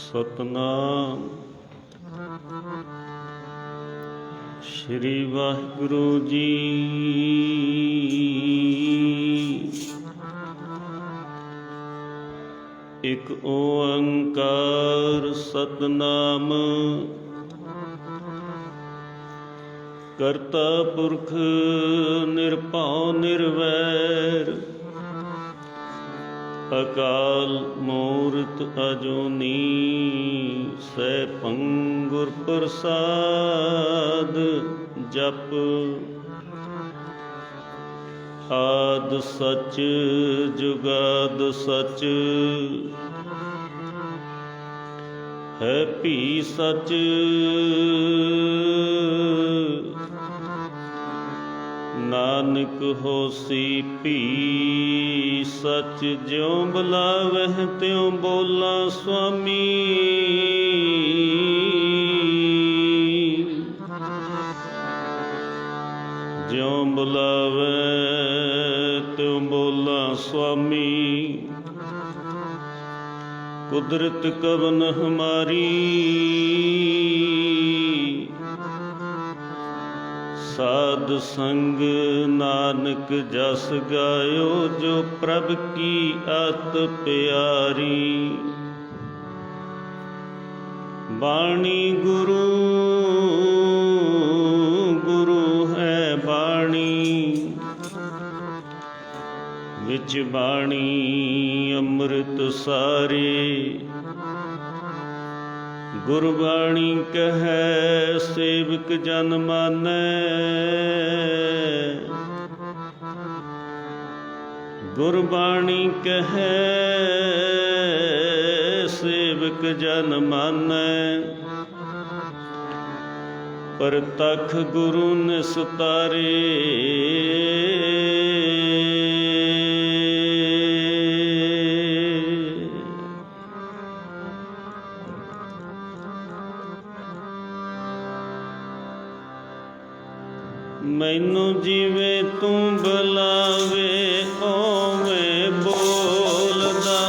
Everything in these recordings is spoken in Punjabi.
ਸਤਨਾਮ ਸ਼੍ਰੀ ਵਾਹਿਗੁਰੂ ਜੀ। ਇਕ ਓੰਕਾਰ ਸਤਨਾਮ ਕਰਤਾ ਪੁਰਖ ਨਿਰਭਉ ਨਿਰਵੈਰ ਅਕਾਲ ਮੂਰਤ ਅਜੂਨੀ ਸੈਭੰ ਗੁਰ ਪ੍ਰਸਾਦ। ਜਪ ਆਦਿ ਸਚ ਜੁਗਾਦਿ ਸਚ ਹੈ ਭੀ ਸਚ। ਨਾਨਕ ਹੋਸੀ ਭੀ ਸਚ ਜਿਉ ਬੁਲਾਵਹਿ ਤਿਉ ਬੋਲਾ ਸੁਆਮੀ। ਜਿਉ ਬੁਲਾਵੈ ਤਿਉ ਬੋਲਾ ਸੁਆਮੀ। ਕੁਦਰਤ ਕਵਨ ਹਮਾਰੀ ਸਾਧ ਸੰਗ ਨਾਨਕ ਜਸ ਗਾਇਓ ਜੋ ਪ੍ਰਭ ਕੀ ਅਤ ਪਿਆਰੀ। ਬਾਣੀ ਗੁਰੂ ਗੁਰੂ ਹੈ ਬਾਣੀ ਵਿੱਚ ਬਾਣੀ ਅੰਮ੍ਰਿਤ ਸਾਰੇ। ਗੁਰਬਾਣੀ ਕਹੈ ਸੇਵਕ ਜਨ ਮਾਨੈ। ਗੁਰਬਾਣੀ ਕਹੈ ਸੇਵਕ ਜਨ ਮਾਨੈ। ਪਰਤਖ ਗੁਰੂ ਨਿਸਤਾਰੇ। ਮੈਨੂੰ ਜਿਵੇਂ ਤੂੰ ਬੁਲਾਵੇ ਓਵੇਂ ਬੋਲਦਾ।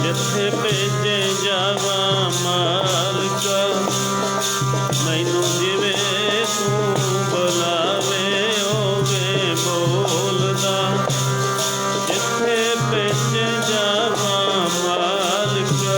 ਜਿੱਥੇ ਭੇਜੇ ਜਾਵਾਂ ਮਾਲਕਾ। ਮੈਨੂੰ ਜਿਵੇਂ ਤੂੰ ਬੁਲਾਵੇ ਓਵੇਂ ਬੋਲਦਾ। ਜਿੱਥੇ ਭੇਜੇ ਜਾਵਾਂ ਮਾਲਕਾ।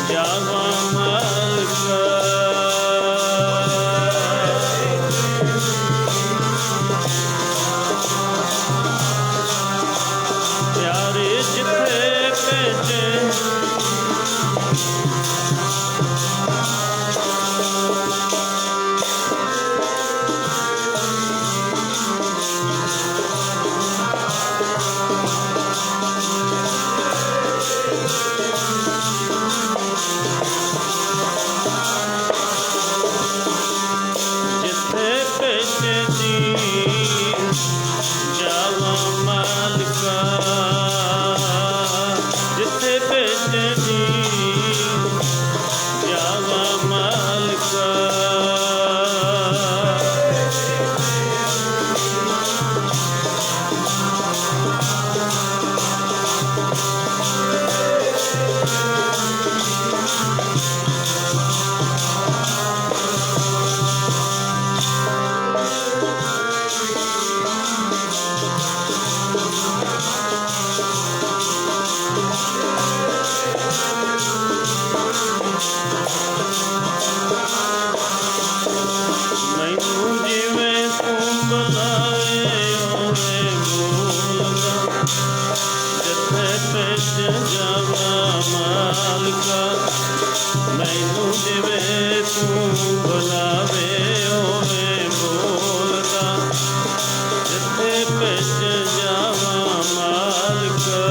ਜਾਵਾਂ ਮਾਲਕਾ। ਮੈਨੂੰ ਜਿਵੇਂ ਤੂੰ ਬੁਲਾਵੇ ਉਵੇਂ ਬੋਲਦਾ, ਜਿੱਥੇ ਭੇਜ ਜਾਵਾਂ ਮਾਲਕਾ। ਮੈਨੂੰ ਜਿਵੇਂ ਤੂੰ ਬੁਲਾਵੇ ਉਵੇਂ ਬੋਲਦਾ, ਜਿੱਥੇ ਭੇਜ ਜਾਵਾਂ ਮਾਲਕਾ।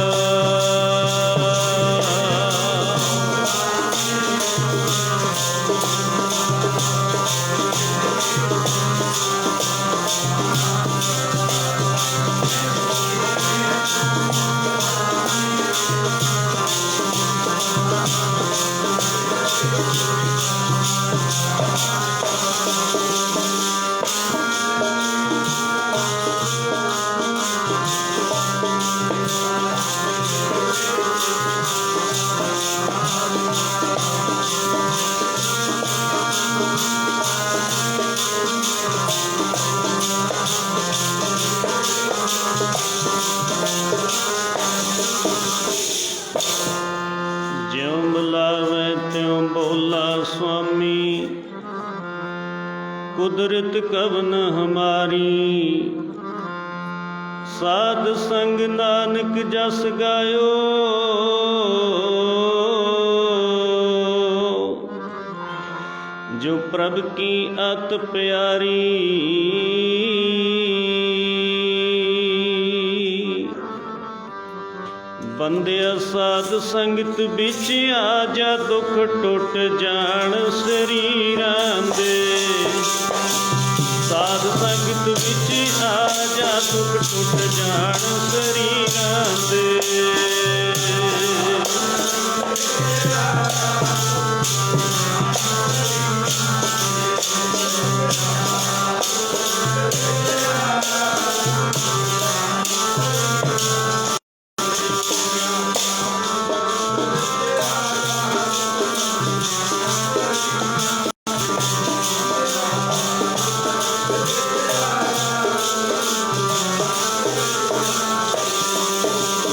ਜਿਉਂ ਬੁਲਾਵੇ ਤਿਉਂ ਬੋਲਾ ਸੁਆਮੀ, ਕੁਦਰਤ ਕਵਨ ਹਮਾਰੀ। ਸਾਧ ਸੰਗ ਨਾਨਕ ਜਸ ਗਾਇਓ, ਜੋ ਪ੍ਰਭ ਕੀ ਅਤ ਪਿਆਰੀ। ਬੰਦਿਆ ਸਾਧ ਸੰਗਤ ਵਿੱਚ ਆ ਜਾ, ਦੁੱਖ ਟੁੱਟ ਜਾਣ ਸਰੀਰਾਂ ਦੇ। ਸਾਧ ਸੰਗਤ ਵਿੱਚ ਆ ਜਾ, ਦੁੱਖ ਟੁੱਟ ਜਾਣ ਸਰੀਰਾਂ ਦੇ।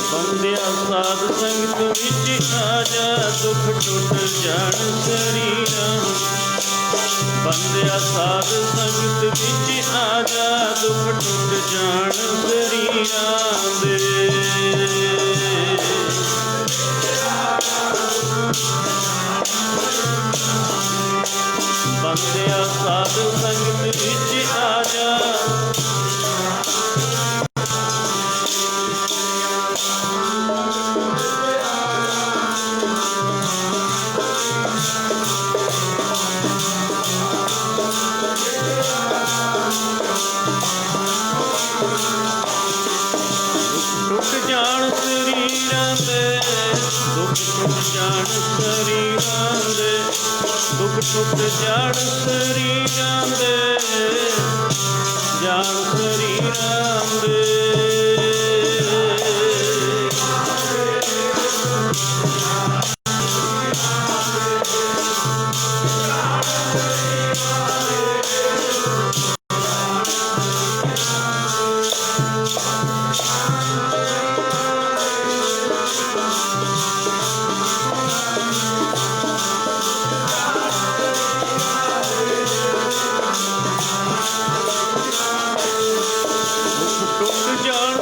ਬੰਦਿਆ ਸਾਧ ਸੰਗਤ ਵਿੱਚ ਆ ਜਾ, ਦੁੱਖ ਟੁੱਟ ਜਾਣ ਸਰੀਰਾਂ। ਬੰਦਿਆ ਸਾਧ ਸੰਗਤ ਵਿੱਚ ਆ ਜਾ, ਦੁੱਖ ਟੁੱਟ ਜਾਣ ਸਰੀਰਾਂ ਦੇ। ਬੰਦਿਆ ਸਾਧ ਸੰਗਤ ਵਿੱਚ ਆ ਜਾ, ਟੁੱਟ ਜਾਣ ਸਰੀਰਾਂ ਦੇ, ਦੁੱਖ ਟੁੱਟ ਜਾਣ ਸਰੀਰਾਂ ਦੇ। ਦੁੱਖ ਟੁੱਟ ਜਾਣ ਸਰੀਰਾਂ ਦੇ, ਜਾਣ ਸਰੀਰਾਂ ਦੇ।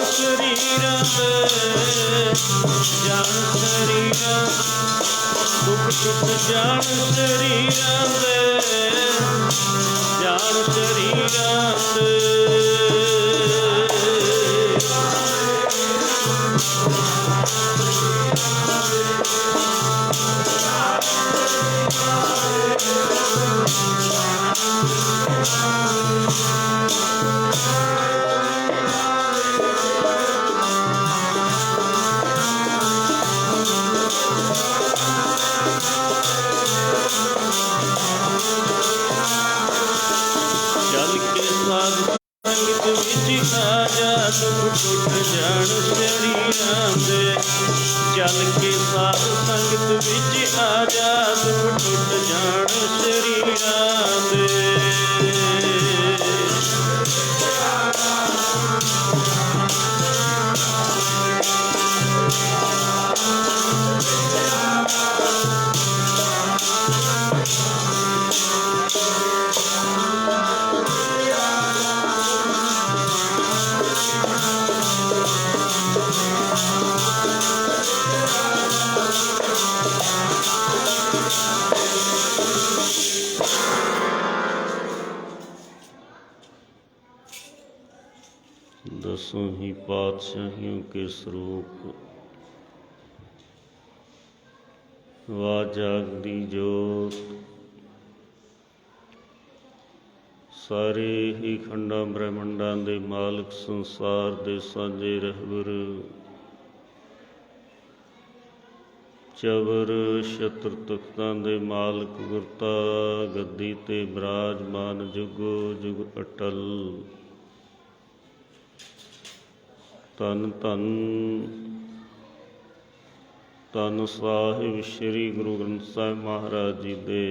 ਸਰੀਰਾਂ ਦੇ, ਜਾਣ ਸਰੀਰਾਂ। ਦੁੱਖ ਟੁੱਟ ਜਾਣ ਸਰੀਰਾਂ ਦੇ, ਜਾਣ ਸਰੀਰਾਂ ਦੇ। ਦੁੱਖ ਟੁੱਟ ਜਾਣ ਸਰੀਰਾਂ ਦੇ। ਚੱਲ ਕੇ ਸਾਧ ਸੰਗਤ ਵਿੱਚ ਆ ਜਾ, ਦੁੱਖ ਟੁੱਟ ਜਾਣ ਸਰੀਰਾਂ ਦੇ। दसों ही पातशाहियों के स्वरूप वा जागदी जोत सारे ही खंडां ब्रह्मंडां दे मालक संसार दे सांझे रहबर चवर छत्र तख्तां दे मालक गुरता गद्दी ते बिराजमान जुगो जुग अटल धन धन धन साहिब श्री गुरु ग्रंथ साहिब महाराज जी दे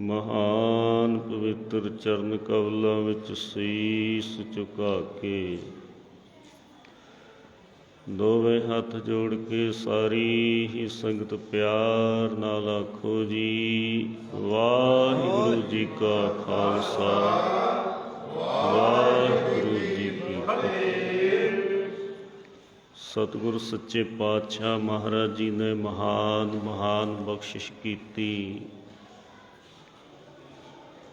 महान पवित्र चरण कमलों विच सीस झुका के दोवें हथ जोड़ के सारी ही संगत प्यार नाल आखो जी वाहिगुरू जी का खालसा वाहिगुरू जी की फतेह। सतगुर सच्चे पातशाह महाराज जी ने महान महान बख्शिश कीती।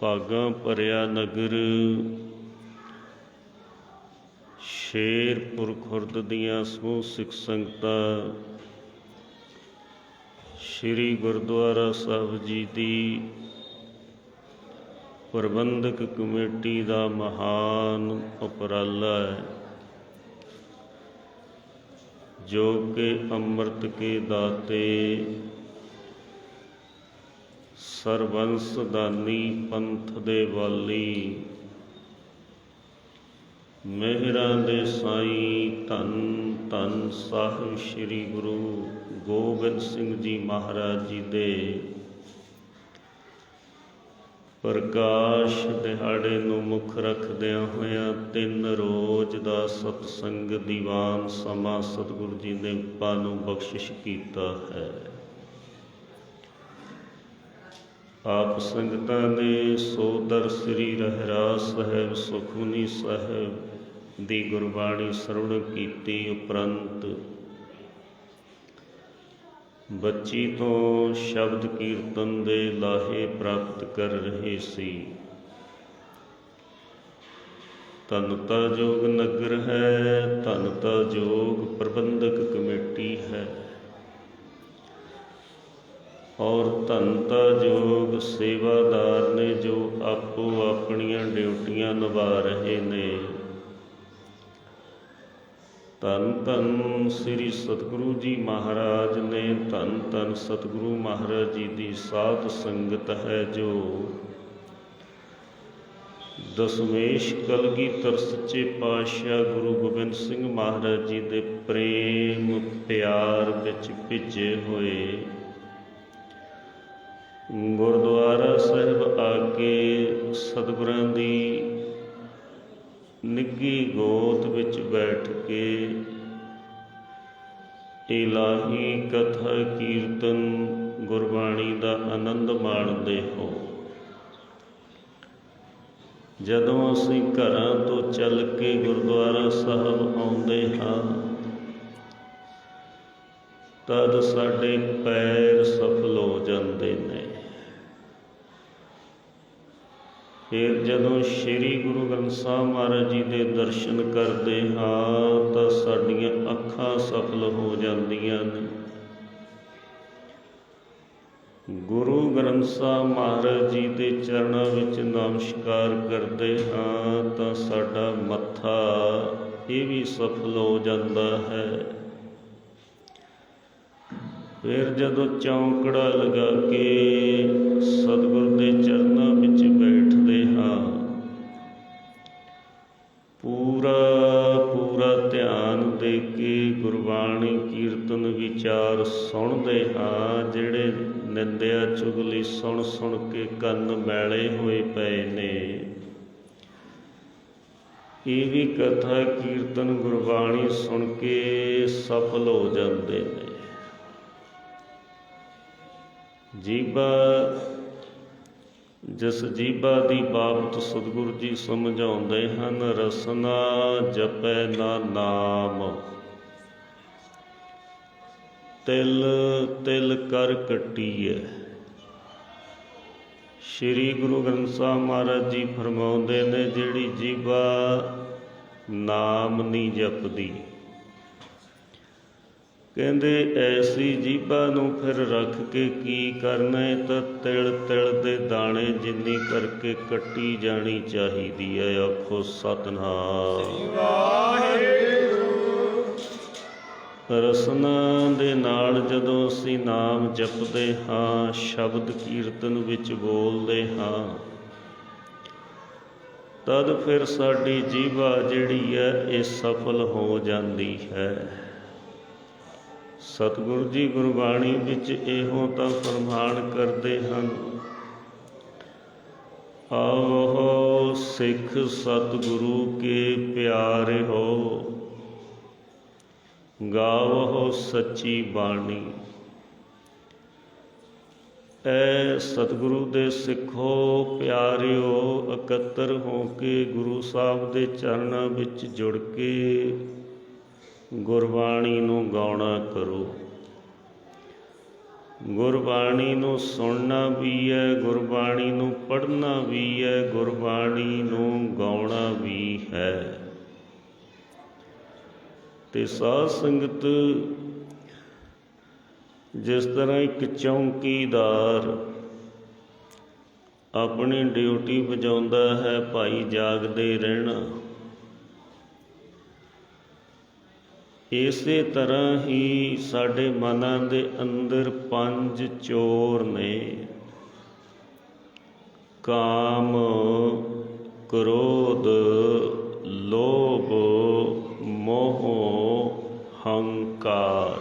भागां भरिया नगर शेरपुर खुर्द दियां समूह सिख संगतां श्री गुरुद्वारा साहिब जी की प्रबंधक कमेटी का महान उपराला है जो कि अमृत के दाते सरबंस दानी पंथ दे वाली मेहरां दे साईं धन धन साहिब श्री गुरु गोबिंद सिंह जी महाराज जी दे प्रकाश दिहाड़े नूं मुख रखदियां होइयां 3 रोज़ दा सतसंग दीवान समा सतगुरु जी ने पानू बख्शिश कीता है। आप संगतां ने सोदर श्री रहरास साहिब सुखमनी साहिब दी गुरबाणी सरवण कीती उपरंत बच्ची तो शब्द कीर्तन दे लाहे प्राप्त कर रहे सी। धनता जोग नगर है, धनता जोग प्रबंधक कमेटी है और धनता जोग सेवादार ने जो आपो अपनियां ड्यूटियां निभा रहे ने। धन धन श्री सतगुरु जी महाराज ने धन धन सतगुरु महाराज जी की साध संगत है जो दसमेश कलगीधर सच्चे पातशाह गुरु गोबिंद सिंह महाराज जी के प्रेम प्यार विच भिजे हुए गुरुद्वारा साहिब आके सतगुरां दी निੱਘੀ गोद विच बैठ के इलाही कथा कीर्तन गुरबाणी का आनंद माणते हो। जदों असीं घरां तो चल के गुरुद्वारा साहब आउंदे हां तद साडे पैर सफल हो जाते ने। फिर जदों श्री गुरु ग्रंथ साहिब महाराज जी के दर्शन करते हाँ तो साडियां अखां सफल हो जांदियां ने। गुरु ग्रंथ साहिब महाराज जी के चरणों विच नमस्कार करते हाँ तो साडा मत्था ये भी सफल हो जाता है। फिर जदों चौंकड़ा लगा के सतगुर के चरणों विच बैठते हाँ पूरा पूरा ध्यान दे के गुरबाणी कीर्तन विचार सुनते हाँ। जिहड़े निंदिया चुगली सुन सुन के कन्न मैले हुए पे ने ये भी कथा कीर्तन गुरबाणी सुन के सफल हो जाते हैं। जीबा जिस जीबा की बाबत सतगुरु जी समझाते हैं रसना जपै ना नाम तिल तिल कर कट्टीए। ਸ਼੍ਰੀ ਗੁਰੂ ਗ੍ਰੰਥ ਸਾਹਿਬ ਮਹਾਰਾਜ ਜੀ ਫਰਮਾਉਂਦੇ ਨੇ, ਜਿਹੜੀ ਜੀਭਾ ਨਾਮ ਨਹੀਂ ਜਪਦੀ, ਕਹਿੰਦੇ ਐਸੀ ਜੀਭਾ ਨੂੰ ਫਿਰ ਰੱਖ ਕੇ ਕੀ ਕਰਨਾ ਹੈ, ਤਾਂ ਤਿਲ ਤਿਲ ਦੇ ਦਾਣੇ ਜਿੰਨੀ ਕਰਕੇ ਕੱਟੀ ਜਾਣੀ ਚਾਹੀਦੀ ਹੈ। ਆਖੋ ਸਤਿਨਾਮ। ਰਸਨਾ ਦੇ ਨਾਲ ਜਦੋਂ ਅਸੀਂ ਨਾਮ ਜਪਦੇ ਹਾਂ, ਸ਼ਬਦ ਕੀਰਤਨ ਵਿੱਚ ਬੋਲਦੇ ਹਾਂ, ਤਦ ਫਿਰ ਸਾਡੀ ਜੀਭਾ ਜਿਹੜੀ ਹੈ ਇਹ ਸਫਲ ਹੋ ਜਾਂਦੀ ਹੈ। ਸਤਿਗੁਰੂ ਜੀ ਗੁਰਬਾਣੀ ਵਿੱਚ ਇਹੋ ਤਾਂ ਫਰਮਾਨ ਕਰਦੇ ਹਨ, ਆਵੋ ਸਿੱਖ ਸਤਿਗੁਰੂ ਕੇ ਪਿਆਰੇ ਹੋ, ਗਾਵੋ ਸੱਚੀ ਬਾਣੀ। ਐ ਸਤਿਗੁਰੂ ਦੇ ਸਿੱਖੋ ਪਿਆਰਿਓ, ਇਕੱਤਰ ਹੋ ਕੇ ਗੁਰੂ ਸਾਹਿਬ ਦੇ ਚਰਨਾਂ ਵਿੱਚ ਜੁੜ ਕੇ ਗੁਰਬਾਣੀ ਨੂੰ ਗਾਉਣਾ ਕਰੋ। ਗੁਰਬਾਣੀ ਨੂੰ ਸੁਣਨਾ ਵੀ ਹੈ, ਗੁਰਬਾਣੀ ਨੂੰ ਪੜ੍ਹਨਾ ਵੀ ਹੈ, ਗੁਰਬਾਣੀ ਨੂੰ ਗਾਉਣਾ ਵੀ ਹੈ। ਤੇ ਸਾਧ ਸੰਗਤ, ਜਿਸ ਤਰ੍ਹਾਂ ਇੱਕ ਚੌਂਕੀਦਾਰ ਆਪਣੀ ਡਿਊਟੀ ਵਜਾਉਂਦਾ ਹੈ, ਭਾਈ ਜਾਗਦੇ ਰਹਿਣਾ, ਇਸੇ ਤਰ੍ਹਾਂ ਹੀ ਸਾਡੇ ਮਨਾਂ ਦੇ ਅੰਦਰ 5 ਚੋਰ ਨੇ, ਕਾਮ, ਕ੍ਰੋਧ, ਲੋਭ, ਮੋਹ, ਹੰਕਾਰ।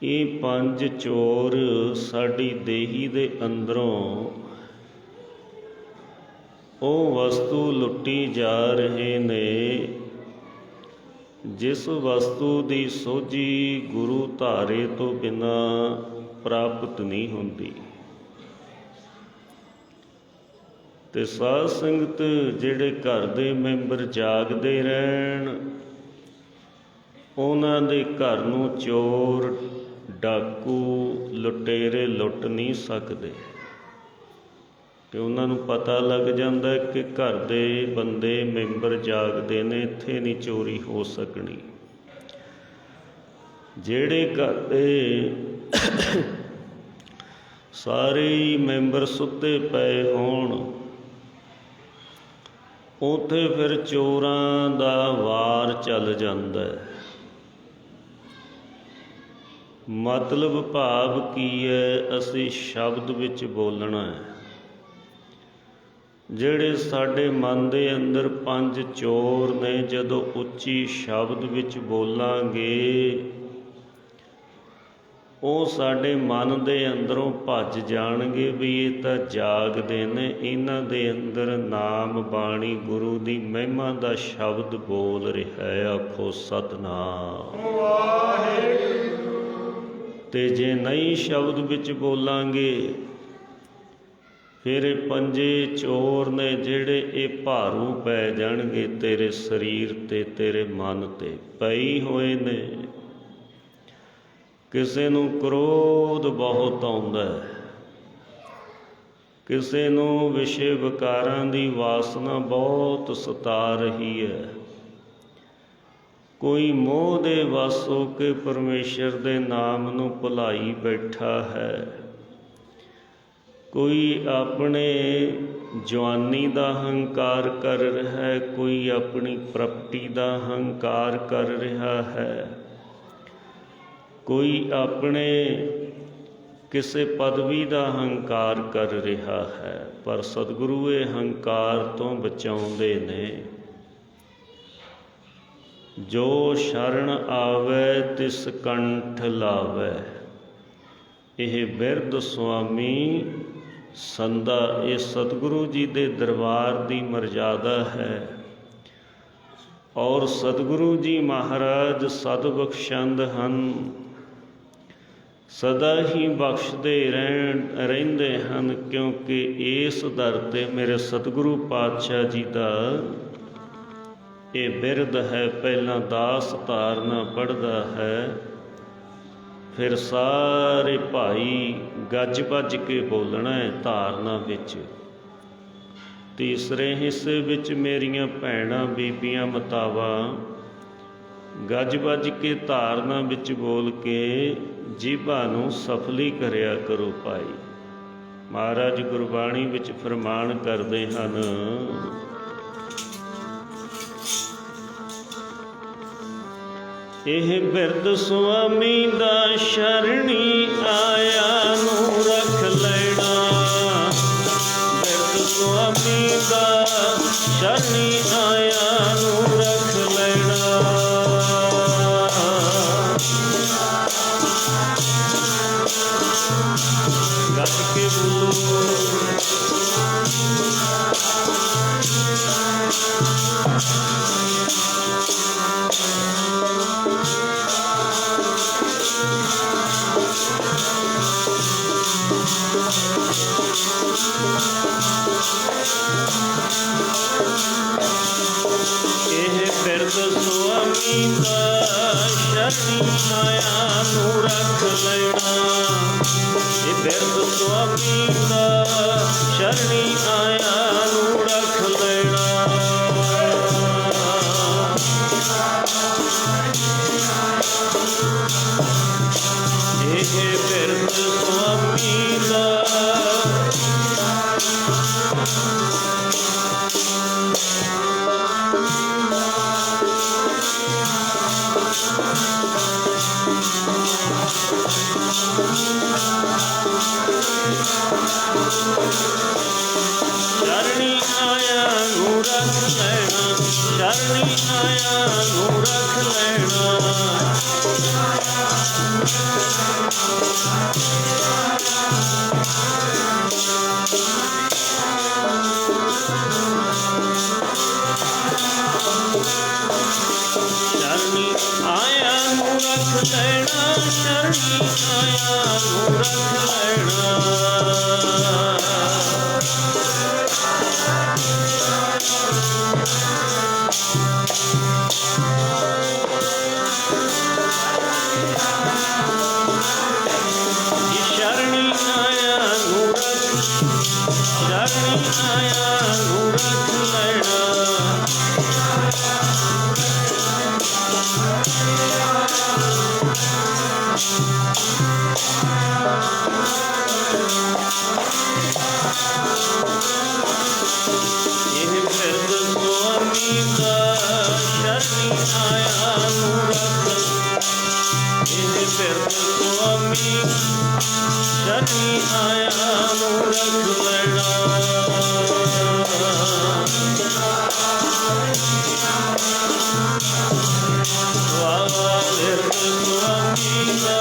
ਇਹ 5 ਚੋਰ ਸਾਡੀ ਦੇਹੀ ਦੇ ਅੰਦਰੋਂ ਉਹ ਵਸਤੂ ਲੁੱਟੀ ਜਾ ਰਹੇ ਨੇ, ਜਿਸ ਵਸਤੂ ਦੀ ਸੋਝੀ ਗੁਰੂ ਧਾਰੇ ਤੋਂ ਬਿਨਾਂ ਪ੍ਰਾਪਤ ਨਹੀਂ ਹੁੰਦੀ। ਤੇ ਸਾਧ ਸੰਗਤ, ਜਿਹੜੇ ਘਰ ਦੇ ਮੈਂਬਰ ਜਾਗਦੇ ਰਹਿਣ, ਉਹਨਾਂ ਦੇ ਘਰ ਨੂੰ ਚੋਰ, ਡਾਕੂ, ਲੁਟੇਰੇ ਲੁੱਟ ਨਹੀਂ ਸਕਦੇ, ਕਿ ਉਹਨਾਂ ਨੂੰ ਪਤਾ ਲੱਗ ਜਾਂਦਾ ਕਿ ਘਰ ਦੇ ਬੰਦੇ ਮੈਂਬਰ ਜਾਗਦੇ ਨੇ, ਇੱਥੇ ਨਹੀਂ ਚੋਰੀ ਹੋ ਸਕਣੀ। ਜਿਹੜੇ ਘਰ ਦੇ ਸਾਰੇ ਮੈਂਬਰ ਸੁੱਤੇ ਪਏ ਹੋਣ, ਉੱਥੇ ਫਿਰ ਚੋਰਾਂ ਦਾ ਵਾਰ ਚੱਲ ਜਾਂਦਾ ਹੈ। ਮਤਲਬ ਭਾਵ ਕੀ ਹੈ, ਅਸੀਂ ਸ਼ਬਦ ਵਿੱਚ ਬੋਲਣਾ ਹੈ। ਜਿਹੜੇ ਸਾਡੇ ਮਨ ਦੇ ਅੰਦਰ 5 ਚੋਰ ਨੇ, ਜਦੋਂ ਉੱਚੀ ਸ਼ਬਦ ਵਿੱਚ ਬੋਲਾਂਗੇ, ਉਹ ਸਾਡੇ ਮਨ ਦੇ ਅੰਦਰੋਂ ਭੱਜ ਜਾਣਗੇ ਵੀ ਇਹ ਤਾਂ ਜਾਗਦੇ ਨੇ, ਇਹਨਾਂ ਦੇ ਅੰਦਰ ਨਾਮ ਬਾਣੀ ਗੁਰੂ ਦੀ ਮਹਿਮਾ ਦਾ ਸ਼ਬਦ ਬੋਲ ਰਿਹਾ ਹੈ। ਆਖੋ ਸਤਿਨਾਮ। ਤੇ ਜੇ ਨਹੀਂ ਸ਼ਬਦ ਵਿੱਚ ਬੋਲਾਂਗੇ, ਫਿਰ ਇਹ 5 ਚੋਰ ਨੇ ਜਿਹੜੇ, ਇਹ ਭਾਰੂ ਪੈ ਜਾਣਗੇ ਤੇਰੇ ਸਰੀਰ ਤੇ, ਤੇਰੇ ਮਨ ਤੇ ਪਈ ਹੋਏ ਨੇ। ਕਿਸੇ ਨੂੰ ਕ੍ਰੋਧ ਬਹੁਤ ਆਉਂਦਾ ਹੈ, ਕਿਸੇ ਨੂੰ ਵਿਸ਼ੇ ਵਿਕਾਰਾਂ ਦੀ ਵਾਸਨਾ ਬਹੁਤ ਸਤਾ ਰਹੀ ਹੈ, ਕੋਈ ਮੋਹ ਦੇ ਵਸ ਹੋ ਕੇ ਪਰਮੇਸ਼ਰ ਦੇ ਨਾਮ ਨੂੰ ਭੁਲਾਈ ਬੈਠਾ ਹੈ, ਕੋਈ ਆਪਣੇ ਜਵਾਨੀ ਦਾ ਹੰਕਾਰ ਕਰ ਰਿਹਾ ਹੈ, ਕੋਈ ਆਪਣੀ ਪ੍ਰਾਪਰਟੀ ਦਾ ਹੰਕਾਰ ਕਰ ਰਿਹਾ ਹੈ, ਕੋਈ ਆਪਣੇ ਕਿਸੇ ਪਦਵੀ ਦਾ ਹੰਕਾਰ ਕਰ ਰਿਹਾ ਹੈ। ਪਰ ਸਤਿਗੁਰੂ ਇਹ ਹੰਕਾਰ ਤੋਂ ਬਚਾਉਂਦੇ ਨੇ। ਜੋ ਸ਼ਰਨ ਆਵੈ ਤਿਸ ਕੰਠ ਲਾਵੈ, ਇਹ ਬਿਰਧ ਸੁਆਮੀ ਸੰਦਾ, ਇਹ ਸਤਿਗੁਰੂ ਜੀ ਦੇ ਦਰਬਾਰ ਦੀ ਮਰਜ਼ਾਦਾ ਹੈ। ਔਰ ਸਤਿਗੁਰੂ ਜੀ ਮਹਾਰਾਜ ਸਦ ਬਖਸ਼ੰਦ ਹਨ, ਸਦਾ ਹੀ ਬਖਸ਼ਦੇ ਰਹਿੰਦੇ ਹਨ, ਕਿਉਂਕਿ ਇਸ ਦਰ 'ਤੇ ਮੇਰੇ ਸਤਿਗੁਰੂ ਪਾਤਸ਼ਾਹ ਜੀ ਦਾ ਇਹ ਬਿਰਧ ਹੈ। ਪਹਿਲਾਂ ਦਾਸ ਧਾਰਨਾ ਪੜ੍ਹਦਾ ਹੈ, फिर सारे भाई गज बज के बोलना है धारना विच। तीसरे हिस्से विच मेरियां भैणां बीबियां मतावां गज बज के धारना विच बोल के जीभा नूं सफली करिया करो भाई। महाराज गुरबाणी विच फरमान करदे हन, ਇਹ ਬਿਰਦ ਸੁਆਮੀ ਦਾ ਸ਼ਰਣੀ ਆਇਆ ਨੂੰ ਰੱਖ ਲੈਣਾ। ਬਿਰਦ ਸੁਆਮੀ ਦਾ ਸ਼ਰਣੀ ਆਇਆ ਨੂੰ ਰੱਖ ਲੈਣਾ। ਗੱਜ ਕੇ ਬੋਲੋ, ਸੁਆਮੀ ਦਾ ਸ਼ਰਣੀ ਆਇਆ ਨੂੰ ਰੱਖ ਲੈਣਾ। ਇਹ ਬਿਰਦ ਸੁਆਮੀ ਦਾ ਸ਼ਰਣੀ ਆਇਆ ਨੂੰ ਰੱਖ ਲੈਣਾ। ਇਹ ਬਿਰਦ ਸੁਆਮੀ ਦਾ ਸ਼ਰਣੀ ਆਇਆ ਨੂੰ ਰੱਖ ਲੈਣਾ। ਸ਼ਰਣੀ ਆਇਆ ਨੂੰ ਰੱਖ ਲੈਣਾ। ਸ਼ਰਣੀ ਆਇਆ ਨੂੰ ਰੱਖ ਲੈਣਾ। ਸ਼ਰਣੀ ਆਇਆ ਨੂੰ ਰੱਖ ਲੈਣਾ। ਸ਼ਰਣੀ ਆਇਆ ਨੂੰ ਰੱਖ ਲੈਣਾ। ਇਹ ਬਿਰਦ ਸੁਆਮੀ ਦਾ ਸ਼ਰਣੀ ਆਇਆ ਨੂੰ ਰੱਖ। ਇਹ ਬਿਰਦ ਸੁਆਮੀ ਸ਼ਰਣੀ ਆਇਆ ਨੂੰ ਰੱਖ ਲੈਣਾ। ਵਾਹ ਵਾਹ ਬਿਰਦ ਸੁਆਮੀ ਦਾ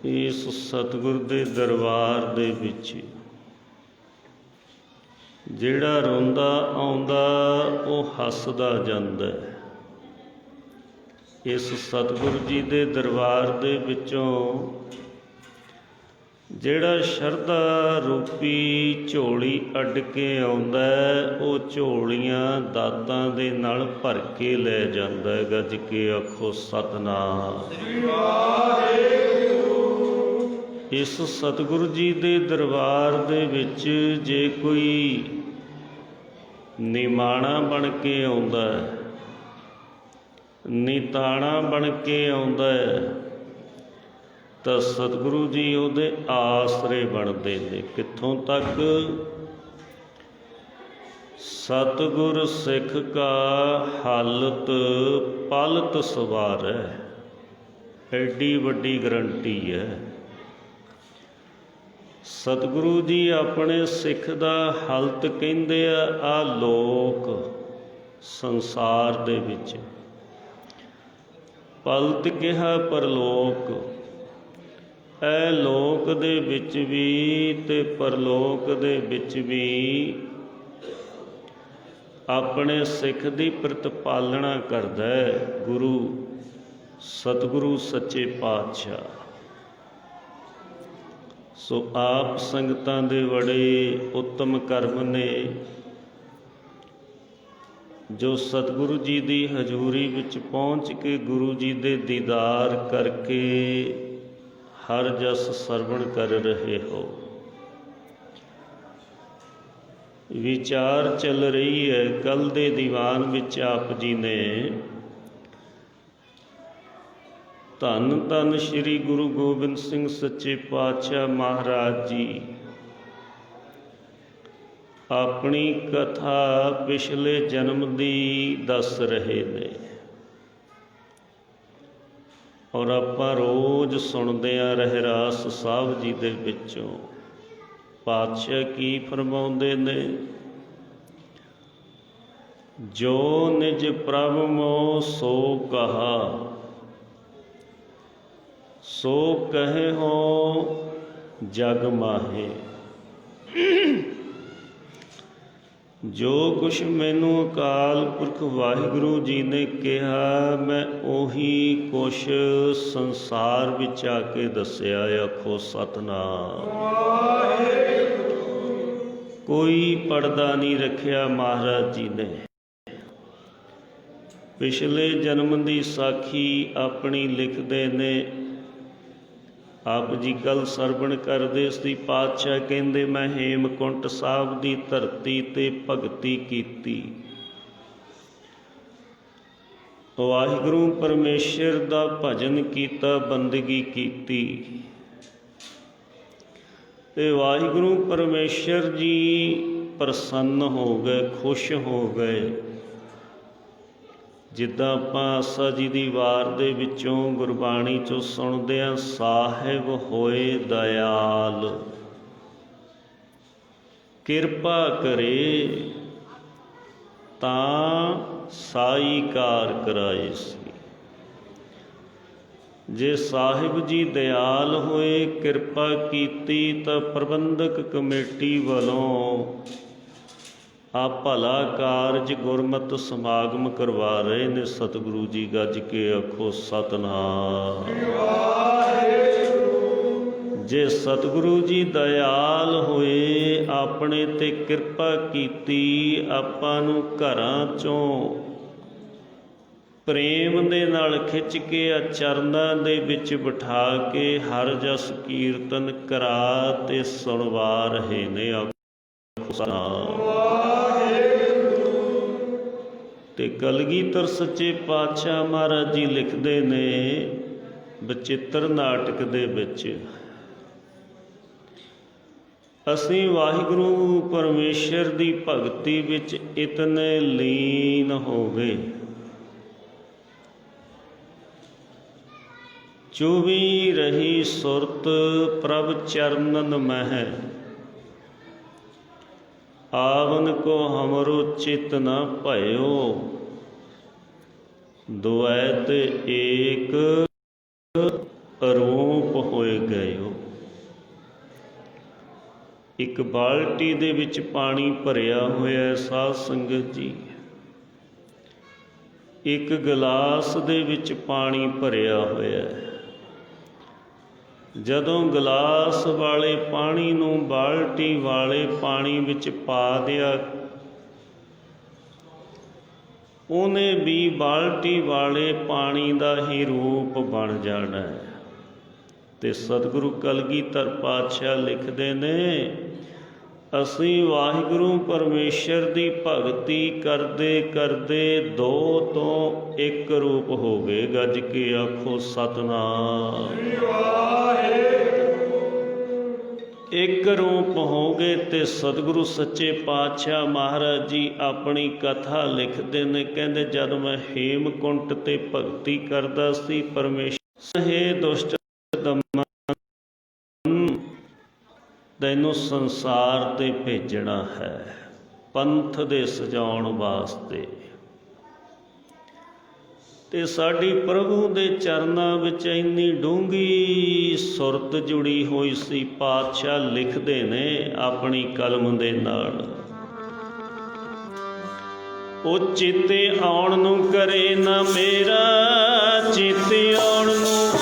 ਇਸ ਸਤਿਗੁਰ ਦੇ ਦਰਬਾਰ ਦੇ ਵਿੱਚ ਜਿਹੜਾ ਰੋਂਦਾ ਆਉਂਦਾ ਉਹ ਹੱਸਦਾ ਜਾਂਦਾ ਹੈ। ਇਸ ਸਤਿਗੁਰ ਜੀ ਦੇ ਦਰਬਾਰ ਦੇ ਵਿੱਚੋਂ ਜਿਹੜਾ ਸ਼ਰਧਾ ਰੂਪੀ ਝੋਲੀ ਅੱਡ ਕੇ ਆਉਂਦਾ ਉਹ ਝੋਲੀਆਂ ਦਾਤਾਂ ਦੇ ਨਾਲ ਭਰ ਕੇ ਲੈ ਜਾਂਦਾ ਹੈ। ਗੱਜ ਕੇ ਆਖੋ ਸਤਿਨਾਮ। ਇਸ ਸਤਿਗੁਰੂ ਜੀ ਦੇ ਦਰਬਾਰ ਦੇ ਵਿੱਚ ਜੇ ਕੋਈ ਨਿਮਾਣਾ ਬਣ ਕੇ ਆਉਂਦਾ ਹੈ, ਨਿਤਾਣਾ ਬਣ ਕੇ ਆਉਂਦਾ ਹੈ, ਤਾਂ ਸਤਿਗੁਰੂ ਜੀ ਉਹਦੇ ਆਸਰੇ ਬਣਦੇ ਨੇ। ਕਿੱਥੋਂ ਤੱਕ? ਸਤਿਗੁਰ ਸਿੱਖ ਕਾ ਹਾਲਤ ਪਾਲਤ ਸਵਾਰੈ। ਐਡੀ ਵੱਡੀ ਗਰੰਟੀ ਹੈ। ਸਤਿਗੁਰੂ ਜੀ ਆਪਣੇ ਸਿੱਖ ਦਾ ਹਾਲਤ ਕਹਿੰਦੇ ਆ ਲੋਕ ਸੰਸਾਰ ਦੇ ਵਿੱਚ। ਪਲਤ ਕਿਹਾ ਪਰਲੋਕ। ਇਹ ਲੋਕ ਦੇ ਵਿੱਚ ਵੀ ਤੇ ਪਰਲੋਕ ਦੇ ਵਿੱਚ ਵੀ ਆਪਣੇ ਸਿੱਖ ਦੀ ਪ੍ਰਤਿਪਾਲਣਾ ਕਰਦਾ ਹੈ ਗੁਰੂ ਸਤਿਗੁਰੂ ਸੱਚੇ ਪਾਤਸ਼ਾਹ। ਸੋ ਆਪ ਸੰਗਤਾਂ ਦੇ ਬੜੇ ਉੱਤਮ ਕਰਮ ਨੇ ਜੋ ਸਤਿਗੁਰੂ ਜੀ ਦੀ ਹਜ਼ੂਰੀ ਵਿੱਚ ਪਹੁੰਚ ਕੇ ਗੁਰੂ ਜੀ ਦੇ ਦੀਦਾਰ ਕਰਕੇ ਹਰ ਜਸ ਸਰਵਣ ਕਰ ਰਹੇ ਹੋ। ਵਿਚਾਰ ਚੱਲ ਰਹੀ ਹੈ ਕੱਲ ਦੇ ਦੀਵਾਨ ਵਿੱਚ ਆਪ ਜੀ ਨੇ ਧੰਨ ਧੰਨ ਸ੍ਰੀ ਗੁਰੂ ਗੋਬਿੰਦ ਸਿੰਘ ਸੱਚੇ ਪਾਤਸ਼ਾਹ ਮਹਾਰਾਜ ਜੀ ਆਪਣੀ ਕਥਾ ਪਿਛਲੇ ਜਨਮ ਦੀ ਦੱਸ ਰਹੇ ਨੇ ਔਰ ਆਪਾਂ ਰੋਜ਼ ਸੁਣਦੇ ਹਾਂ ਰਹਿਰਾਸ ਸਾਹਿਬ ਜੀ ਦੇ ਵਿੱਚੋਂ ਪਾਤਸ਼ਾਹ ਕੀ ਫਰਮਾਉਂਦੇ ਨੇ, ਜੋ ਨਿਜ ਪ੍ਰਭ ਮੋ ਸੋ ਕਹਾ ਸੋ ਕਹੇ ਹੋ ਜਗ ਮਾਹੇ। ਜੋ ਕੁਛ ਮੈਨੂੰ ਅਕਾਲ ਪੁਰਖ ਵਾਹਿਗੁਰੂ ਜੀ ਨੇ ਕਿਹਾ ਮੈਂ ਉਹੀ ਕੁਛ ਸੰਸਾਰ ਵਿੱਚ ਆ ਕੇ ਦੱਸਿਆ। ਆਖੋ ਸਤਿਨਾਮ। ਕੋਈ ਪਰਦਾ ਨਹੀਂ ਰੱਖਿਆ ਮਹਾਰਾਜ ਜੀ ਨੇ। ਪਿਛਲੇ ਜਨਮ ਦੀ ਸਾਖੀ ਆਪਣੀ ਲਿਖਦੇ ਨੇ। ਆਪ ਜੀ ਕੱਲ ਸਰਵਣ ਕਰਦੇ ਸੀ ਪਾਤਸ਼ਾਹ ਕਹਿੰਦੇ ਮੈਂ ਹੇਮਕੁੰਟ ਸਾਹਿਬ ਦੀ ਧਰਤੀ ਤੇ ਭਗਤੀ ਕੀਤੀ, ਵਾਹਿਗੁਰੂ ਪਰਮੇਸ਼ਰ ਦਾ ਭਜਨ ਕੀਤਾ, ਬੰਦਗੀ ਕੀਤੀ ਤੇ ਵਾਹਿਗੁਰੂ ਪਰਮੇਸ਼ਰ ਜੀ ਪ੍ਰਸੰਨ ਹੋ ਗਏ, ਖੁਸ਼ ਹੋ ਗਏ। ਜਿੱਦਾਂ ਆਪਾਂ ਆਸਾ ਜੀ ਦੀ ਵਾਰ ਦੇ ਵਿੱਚੋਂ ਗੁਰਬਾਣੀ 'ਚੋਂ ਸੁਣਦੇ ਹਾਂ, ਸਾਹਿਬ ਹੋਏ ਦਇਆਲ ਕਿਰਪਾ ਕਰੇ ਤਾਂ ਸਾਈ ਕਾਰ ਕਰਾਏ ਸੀ। ਜੇ ਸਾਹਿਬ ਜੀ ਦਇਆਲ ਹੋਏ, ਕਿਰਪਾ ਕੀਤੀ ਤਾਂ ਪ੍ਰਬੰਧਕ ਕਮੇਟੀ ਵੱਲੋਂ ਆ ਭਲਾ ਕਾਰਜ ਗੁਰਮਤਿ ਸਮਾਗਮ ਕਰਵਾ ਰਹੇ ਨੇ। ਸਤਿਗੁਰੂ ਜੀ ਗੱਜ ਕੇ ਆਖੋ ਸਤਿਨਾਮ। ਜੇ ਸਤਿਗੁਰੂ ਜੀ ਦਇਆਲ ਹੋਏ, ਆਪਣੇ ਤੇ ਕਿਰਪਾ ਕੀਤੀ, ਆਪਾਂ ਨੂੰ ਘਰਾਂ ਚੋਂ ਪ੍ਰੇਮ ਦੇ ਨਾਲ ਖਿੱਚ ਕੇ ਚਰਨਾਂ ਦੇ ਵਿੱਚ ਬਿਠਾ ਕੇ ਹਰ ਜਸ ਕੀਰਤਨ ਕਰਾ ਤੇ ਸੁਣਵਾ ਰਹੇ ਨੇ। ਆਖੋ ਸਤਿਨਾਮ। ਤੇ ਕਲਗੀਧਰ ਸੱਚੇ ਪਾਤਸ਼ਾਹ ਮਹਾਰਾਜ ਜੀ ਲਿਖਦੇ ਨੇ ਬਚਿੱਤਰ ਨਾਟਕ ਦੇ ਵਿੱਚ, ਅਸੀਂ ਵਾਹਿਗੁਰੂ ਪਰਮੇਸ਼ਰ ਦੀ ਭਗਤੀ ਵਿੱਚ ਇਤਨੇ ਲੀਨ ਹੋ ਗਏ, 24 ਰਹੀ ਸੁਰਤ ਪ੍ਰਭ ਚਰਨਨ ਮਹਿ, ਆਵਨ ਕੋ ਹਮਰੋ ਚਿਤ ਨ ਭਇਓ, ਦੁਐਤ ਏਕ ਰੂਪ ਹੋਏ ਗਇਓ। ਇੱਕ ਬਾਲਟੀ ਦੇ ਵਿੱਚ ਪਾਣੀ ਭਰਿਆ ਹੋਇਆ ਸਾਧ ਸੰਗਤ ਜੀ, ਇੱਕ ਗਲਾਸ ਦੇ ਵਿੱਚ ਪਾਣੀ ਭਰਿਆ ਹੋਇਆ। ਜਦੋਂ ਗਲਾਸ ਵਾਲੇ ਪਾਣੀ ਨੂੰ ਬਾਲਟੀ ਵਾਲੇ ਪਾਣੀ ਵਿੱਚ ਪਾ ਦਿਆ, ਉਹਨੇ ਵੀ ਬਾਲਟੀ ਵਾਲੇ ਪਾਣੀ ਦਾ ਹੀ ਰੂਪ ਬਣ ਜਾਣਾ ਹੈ। ਤੇ ਸਤਿਗੁਰੂ ਕਲਗੀਧਰ ਪਾਤਸ਼ਾਹ ਲਿਖਦੇ ਨੇ, ਅਸੀਂ ਵਾਹਿਗੁਰੂ ਪਰਮੇਸ਼ਰ ਦੀ ਭਗਤੀ ਕਰਦੇ ਕਰਦੇ 2 ਤੋਂ 1 ਰੂਪ ਹੋ ਗਏ। ਗੱਜ ਕੇ ਆਖੋ ਸਤਿਨਾਮ। 1 ਰੂਪ ਹੋ ਗਏ ਤੇ ਸਤਿਗੁਰੂ ਸੱਚੇ ਪਾਤਸ਼ਾਹ ਮਹਾਰਾਜ ਜੀ ਆਪਣੀ ਕਥਾ ਲਿਖਦੇ ਨੇ। ਕਹਿੰਦੇ ਜਦ ਮੈਂ ਹੇਮਕੁੰਟ ਤੇ ਭਗਤੀ ਕਰਦਾ ਸੀ, ਪਰਮੇਸ਼ਰ ਹੈ ਦੁਸ਼ਟ ਦਮਨ ਤੈਨੂੰ ਸੰਸਾਰ ਤੇ ਭੇਜਣਾ ਹੈ ਪੰਥ ਦੇ ਸਜਾਉਣ ਵਾਸਤੇ। ਤੇ ਸਾਡੀ ਪ੍ਰਭੂ ਦੇ ਚਰਨਾਂ ਵਿੱਚ ਇੰਨੀ ਡੂੰਘੀ ਸੁਰਤ ਜੁੜੀ ਹੋਈ ਸੀ। ਪਾਤਸ਼ਾਹ ਲਿਖਦੇ ਨੇ ਆਪਣੀ ਕਲਮ ਦੇ ਨਾਲ, ਉਹ ਚੇਤੇ ਆਉਣ ਨੂੰ ਕਰੇ ਨਾ ਮੇਰਾ, ਚੇਤੇ ਆਉਣ ਨੂੰ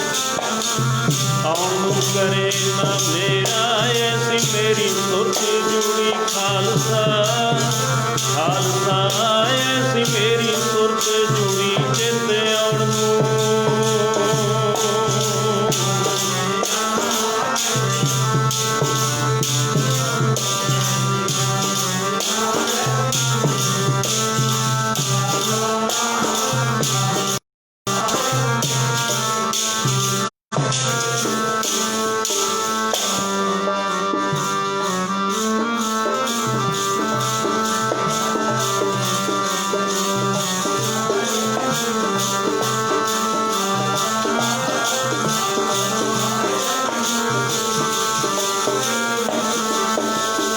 ਕਰੇ ਨਾ ਮੇਰਾ। ਐਸੀ ਮੇਰੀ ਸੁਰਤ ਜੁੜੀ ਖਾਲਸਾ, ਖਾਲਸਾ ਐਸੀ ਮੇਰੀ ਸੁਰਤ ਜੁੜੀ ਚੇਤੇ ਆਉਣ ਨੂੰ।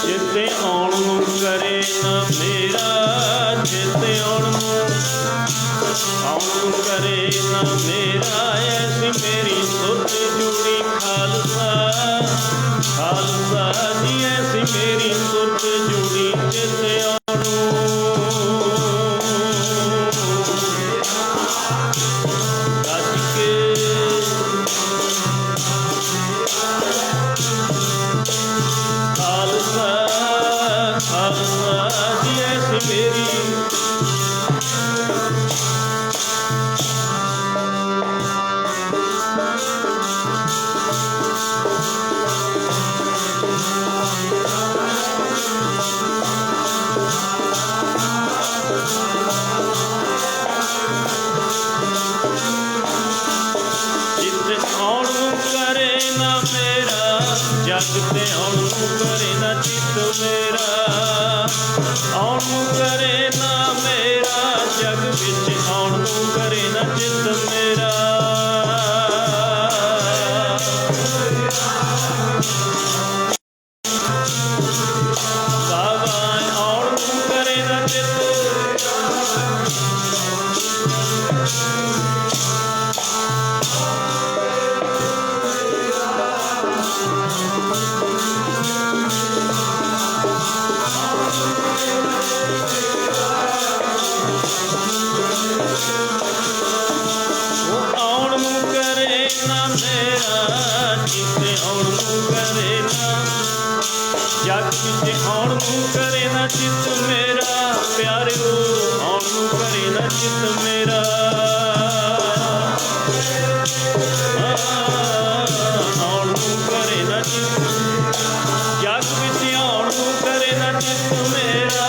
ਚੇਤੇ ਆਉਣ ਨੂੰ ਕਰੇ ਨਾ ਮੇਰਾ, ਚੇਤੇ ਆਉਣ ਨੂੰ ਕਰੇ ਨਾ ਮੇਰਾ। ਐਸੀ ਮੇਰੀ ਸੁਰਤ ਜੁੜੀ ਖਾਲਸਾ, ਖਾਲਸਾ ਜੀ ਐਸੀ ਮੇਰੀ ਸੁਰਤ ਜੁੜੀ ਚੇਤੇ ਆਉਣ ਨੂੰ। ਰੱਜ ਕੇ ਖਾਲਸਾ, ਖਾਲਸਾ ਜੀ ਐਸੀ ਮੇਰੀ ਜਿੱਥੇ ਆਉਣ ਨੂੰ ਕਰੇ ਨਾ ਮੇਰਾ, ਜਗ ਤੇ ਆਉਣ ਨੂੰ ਕਰੇ ਨਾ ਚਿੱਤ ਮੇਰਾ। ਆਉਣ ਨੂੰ ਕਰੇ ਨਾ ਮੇਰਾ, ਜਗ ਵਿੱਚ ਆਉਣ ਨੂੰ ਕਰੇ ਨਾ ਚਿੱਤ ਮੇਰਾ। ਬਾਬਾ ਆਉਣ ਨੂੰ ਕਰੇ ਨਾ ਚਿੱਤ, ਆਉਣ ਨੂੰ ਕਰੇ ਨਾ ਮੇਰਾ, ਚਿੱਤੇ ਆਉਣ ਨੂੰ ਕਰੇ ਨਾ, ਜਗ ਵਿੱਚ ਆਉਣ ਨੂੰ ਕਰੇ ਨਾ ਚਿੱਤ ਮੇਰਾ। ਪਿਆਰਿਓ ਆਉਣ ਨੂੰ ਕਰੇ ਨਾ ਚਿੱਤ ਮੇਰਾ। ਆਉਣ ਨੂੰ ਕਰੇ ਨਾ ਚਿੱਤ, ਜਗ ਵਿੱਚ ਆਉਣ ਨੂੰ ਕਰੇ ਨਾ ਚਿੱਤ ਮੇਰਾ।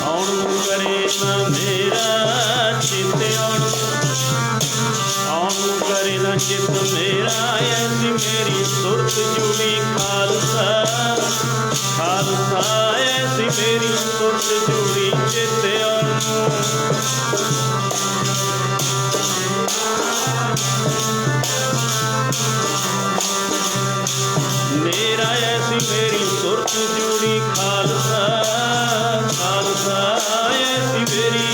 ਆਉਣ ਨੂੰ ਕਰੇ ਨਾ ਮੇਰਾ, ਚੇਤੇ ਆਉਣ ਨੂੰ ਕਰੇ ਨਾ ਚਿੱਤ ਮੇਰਾ। ਐਸੀ ਮੇਰੀ ਸੁਰਤ ਜੁੜੀ ਖਾਲਸਾ, ਖਾਲਸਾ ਐਸੀ ਮੇਰੀ ਸੁਰਤ ਜੁੜੀ ਚੇਤੇ ਆਉਣ ਨੂੰ। ਮੇਰਾ ਐਸੀ ਮੇਰੀ ਸੁਰਤ ਜੁੜੀ ਖਾਲਸਾ, ਖਾਲਸਾ ਐਸੀ ਮੇਰੀ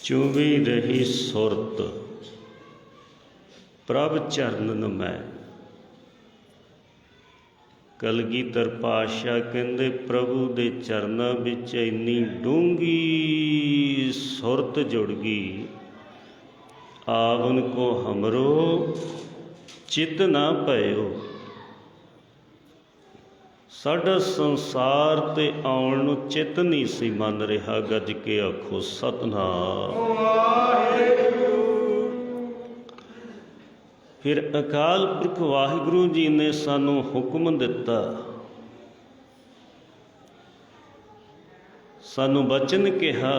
ਚੁਵੀ ਰਹੀ ਸੁਰਤ ਪ੍ਰਭ ਚਰਨਨ ਮੈਂ। ਕਲਗੀਧਰ ਪਾਤਸ਼ਾਹ ਕਹਿੰਦੇ ਪ੍ਰਭੂ ਦੇ ਚਰਨਾਂ ਵਿੱਚ ਇੰਨੀ ਡੂੰਘੀ ਸੁਰਤ ਜੁੜ ਗਈ, ਆਵਨ ਕੋ ਹਮਰੋ ਚਿਤ ਨਾ ਭਇਓ। ਸਾਡਾ ਸੰਸਾਰ ਤੇ ਆਉਣ ਨੂੰ ਚਿੱਤ ਨਹੀਂ ਸੀ ਮੰਨ ਰਿਹਾ। ਗੱਜ ਕੇ ਆਖੋ ਸਤਿਨਾਮ ਵਾਹਿਗੁਰੂ। ਫਿਰ ਅਕਾਲ ਪੁਰਖ ਵਾਹਿਗੁਰੂ ਜੀ ਨੇ ਸਾਨੂੰ ਹੁਕਮ ਦਿੱਤਾ, ਸਾਨੂੰ ਬਚਨ ਕਿਹਾ,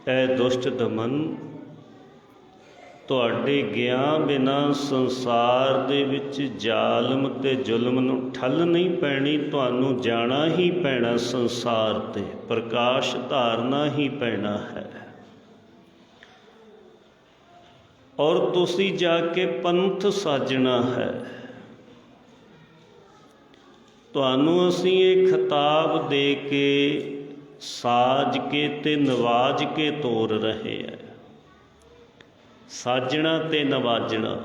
ਐ ਦੁਸ਼ਟ ਦਮਨ ਤੁਹਾਡੇ ਗਿਆ ਬਿਨਾ ਸੰਸਾਰ ਦੇ ਵਿੱਚ ਜ਼ਾਲਮ ਤੇ ਜ਼ੁਲਮ ਨੂੰ ਠੱਲ ਨਹੀਂ ਪੈਣੀ। ਤੁਹਾਨੂੰ ਜਾਣਾ ਹੀ ਪੈਣਾ ਸੰਸਾਰ ਤੇ, ਪ੍ਰਕਾਸ਼ ਧਾਰਨਾ ਹੀ ਪੈਣਾ ਹੈ। ਔਰ ਤੁਸੀਂ ਜਾ ਕੇ ਪੰਥ ਸਾਜਣਾ ਹੈ। ਤੁਹਾਨੂੰ ਅਸੀਂ ਇਹ ਖਿਤਾਬ ਦੇ ਕੇ ਸਾਜ ਕੇ ਤੇ ਨਵਾਜ ਕੇ ਤੋਰ ਰਹੇ ਹੈ। ਸਾਜਣਾ ਤੇ ਨਵਾਜਣਾ।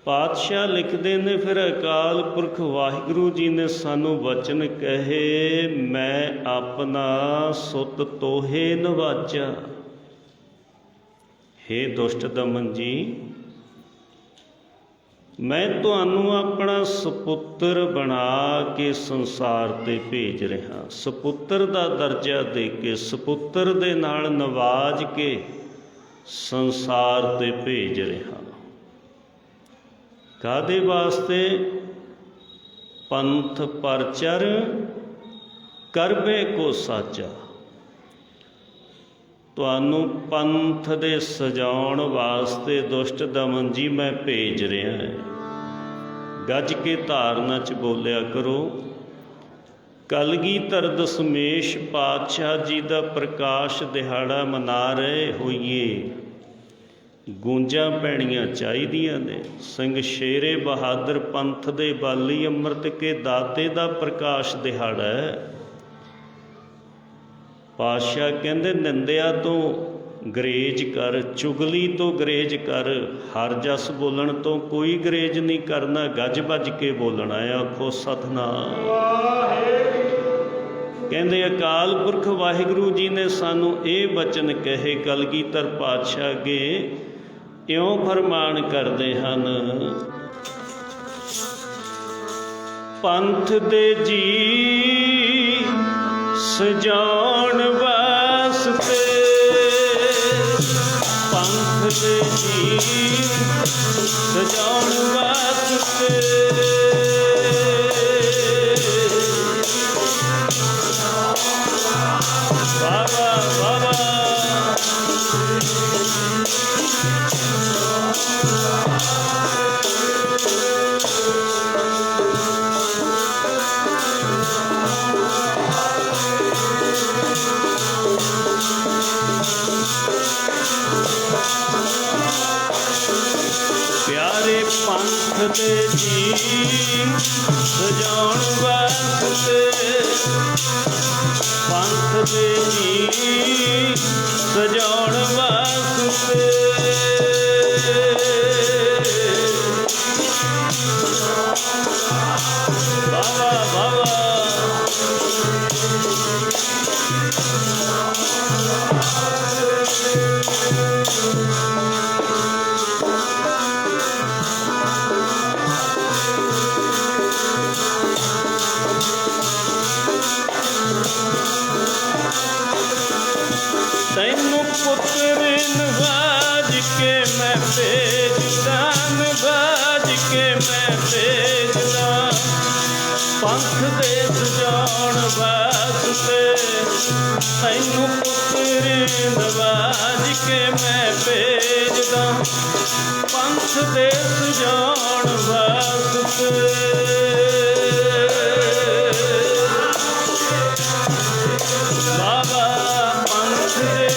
ਪਾਤਸ਼ਾਹ ਲਿਖਦੇ ਨੇ, ਫਿਰ ਅਕਾਲ ਪੁਰਖ ਵਾਹਿਗੁਰੂ ਜੀ ਨੇ ਸਾਨੂੰ ਵਚਨ ਕਹੇ, ਮੈਂ ਆਪਣਾ ਸੁਤ ਤੋਹੇ ਨਵਾਜਾ। ਹੇ ਦੁਸ਼ਟ ਦਮਨ ਜੀ, ਮੈਂ ਤੁਹਾਨੂੰ ਆਪਣਾ ਸਪੁੱਤਰ ਬਣਾ ਕੇ ਸੰਸਾਰ 'ਤੇ ਭੇਜ ਰਿਹਾ। ਸਪੁੱਤਰ ਦਾ ਦਰਜਾ ਦੇ ਕੇ, ਸਪੁੱਤਰ ਦੇ ਨਾਲ ਨਵਾਜ ਕੇ ਸੰਸਾਰ 'ਤੇ ਭੇਜ ਰਿਹਾ। ਕਾਹਦੇ ਵਾਸਤੇ? ਪੰਥ ਪਰਚਰ ਕਰਬੇ ਕੋ ਸਾਚਾ। ਤੁਹਾਨੂੰ ਪੰਥ ਦੇ ਸਜਾਉਣ ਵਾਸਤੇ ਦੁਸ਼ਟ ਦਮਨ ਜੀ ਮੈਂ ਭੇਜ ਰਿਹਾ ਹੈ। ਗੱਜ ਕੇ ਧਾਰਨਾ 'ਚ ਬੋਲਿਆ ਕਰੋ। ਕਲਗੀਧਰ ਦਸ਼ਮੇਸ਼ ਪਾਤਸ਼ਾਹ ਜੀ ਦਾ ਪ੍ਰਕਾਸ਼ ਦਿਹਾੜਾ ਮਨਾ ਰਹੇ ਹੋਈਏ। ਗੂੰਜਾਂ ਪੈਣੀਆਂ ਚਾਹੀਦੀਆਂ ਨੇ। ਸਿੰਘ ਸ਼ੇਰੇ ਬਹਾਦਰ ਪੰਥ ਦੇ ਬਾਲੀ ਅੰਮ੍ਰਿਤ ਕੇ ਦਾਤੇ ਦਾ ਪ੍ਰਕਾਸ਼ ਦਿਹਾੜਾ ਹੈ। ਪਾਤਸ਼ਾਹ ਕਹਿੰਦੇ ਨਿੰਦਿਆ ਤੋਂ ਗਰੇਜ ਕਰ, ਚੁਗਲੀ ਤੋਂ ਗਰੇਜ ਕਰ। ਹਰ ਜਸ ਬੋਲਣ ਤੋਂ ਕੋਈ ਗਰੇਜ ਨਹੀਂ ਕਰਨਾ, ਗੱਜ ਵੱਜ ਕੇ ਬੋਲਣਾ। ਆਖੋ ਸਤਿਨਾਮ। ਕਹਿੰਦੇ ਅਕਾਲ ਪੁਰਖ ਵਾਹਿਗੁਰੂ ਜੀ ਨੇ ਸਾਨੂੰ ਇਹ ਬਚਨ ਕਹੇ ਕਲਗੀਧਰ ਪਾਤਸ਼ਾਹ ਅੱਗੇ, ਇਉਂ ਫਰਮਾਨ ਕਰਦੇ ਹਨ, ਪੰਥ ਦੇ ਜੀ ਸਜਾਉਣ ਵਾਸਤੇ, ਪੰਥ ਦੇ ਜੀ ਸਜਾਉਣ ਵਾਸਤੇ, ਬਾਬਾ ਬਾਬਾ ਪਿਆਰੇ ਪੰਥ ਦੇ ਜੀ ਸਜਾਉਣ ਵਾਸਤੇ, ਪੰਥ ਦੇ ਜੀ ਸਜਾਉਣ ਵਾਸਤੇ, ਬਾਬਾ ਬਾਬਾ ਤੈਨੂੰ ਪੁੱਤਰ ਨਵਾਜ ਕੇ ਮੈਂ ਭੇਜਦਾ, ਨਵਾਜ ਕੇ ਮੈਂ ਭੇਜਦਾ, ਪੰਥ ਦੇ ਸਜਾਉਣ ਵਾਸਤੇ। ਤੈਨੂੰ ਪੁੱਤਰ ਨਵਾਜ ਕੇ ਮੈਂ ਭੇਜਦਾ, ਪੰਥ ਦੇ ਸਜਾਉਣ ਵਾਸਤੇ। ਬਾਬਾ ਪੰਥ ਦੇ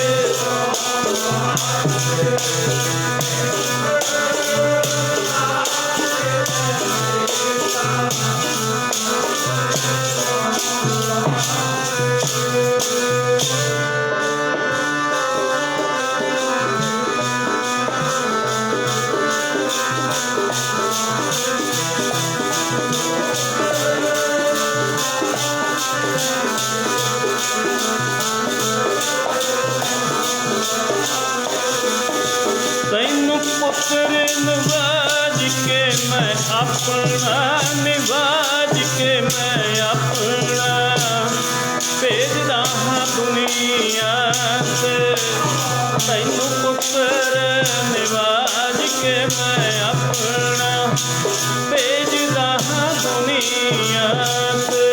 ਤੈਨੂੰ ਪੁੱਤਰ ਨਵਾਜ ਕੇ ਮੈਂ ਆਪਣਾ, ਨਿਵਾਜ ਕੇ ਮੈਂ ਆਪਣਾ ਭੇਜਦਾ ਹਾਂ ਦੁਨੀਆ ਤੇ। ਤੈਨੂੰ ਪੁੱਤਰ ਨਿਵਾਜ ਕੇ ਮੈਂ ਆਪਣਾ ਭੇਜਦਾ ਹਾਂ ਦੁਨੀਆ ਤੇ।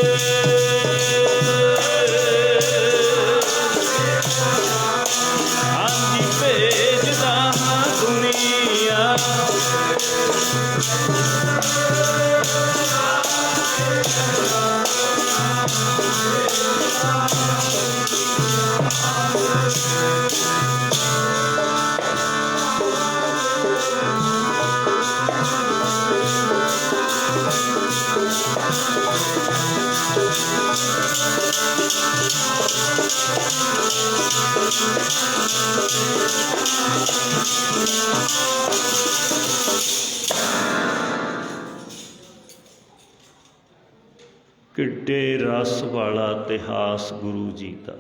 किड्डे रस वाला इतिहास गुरु जी का।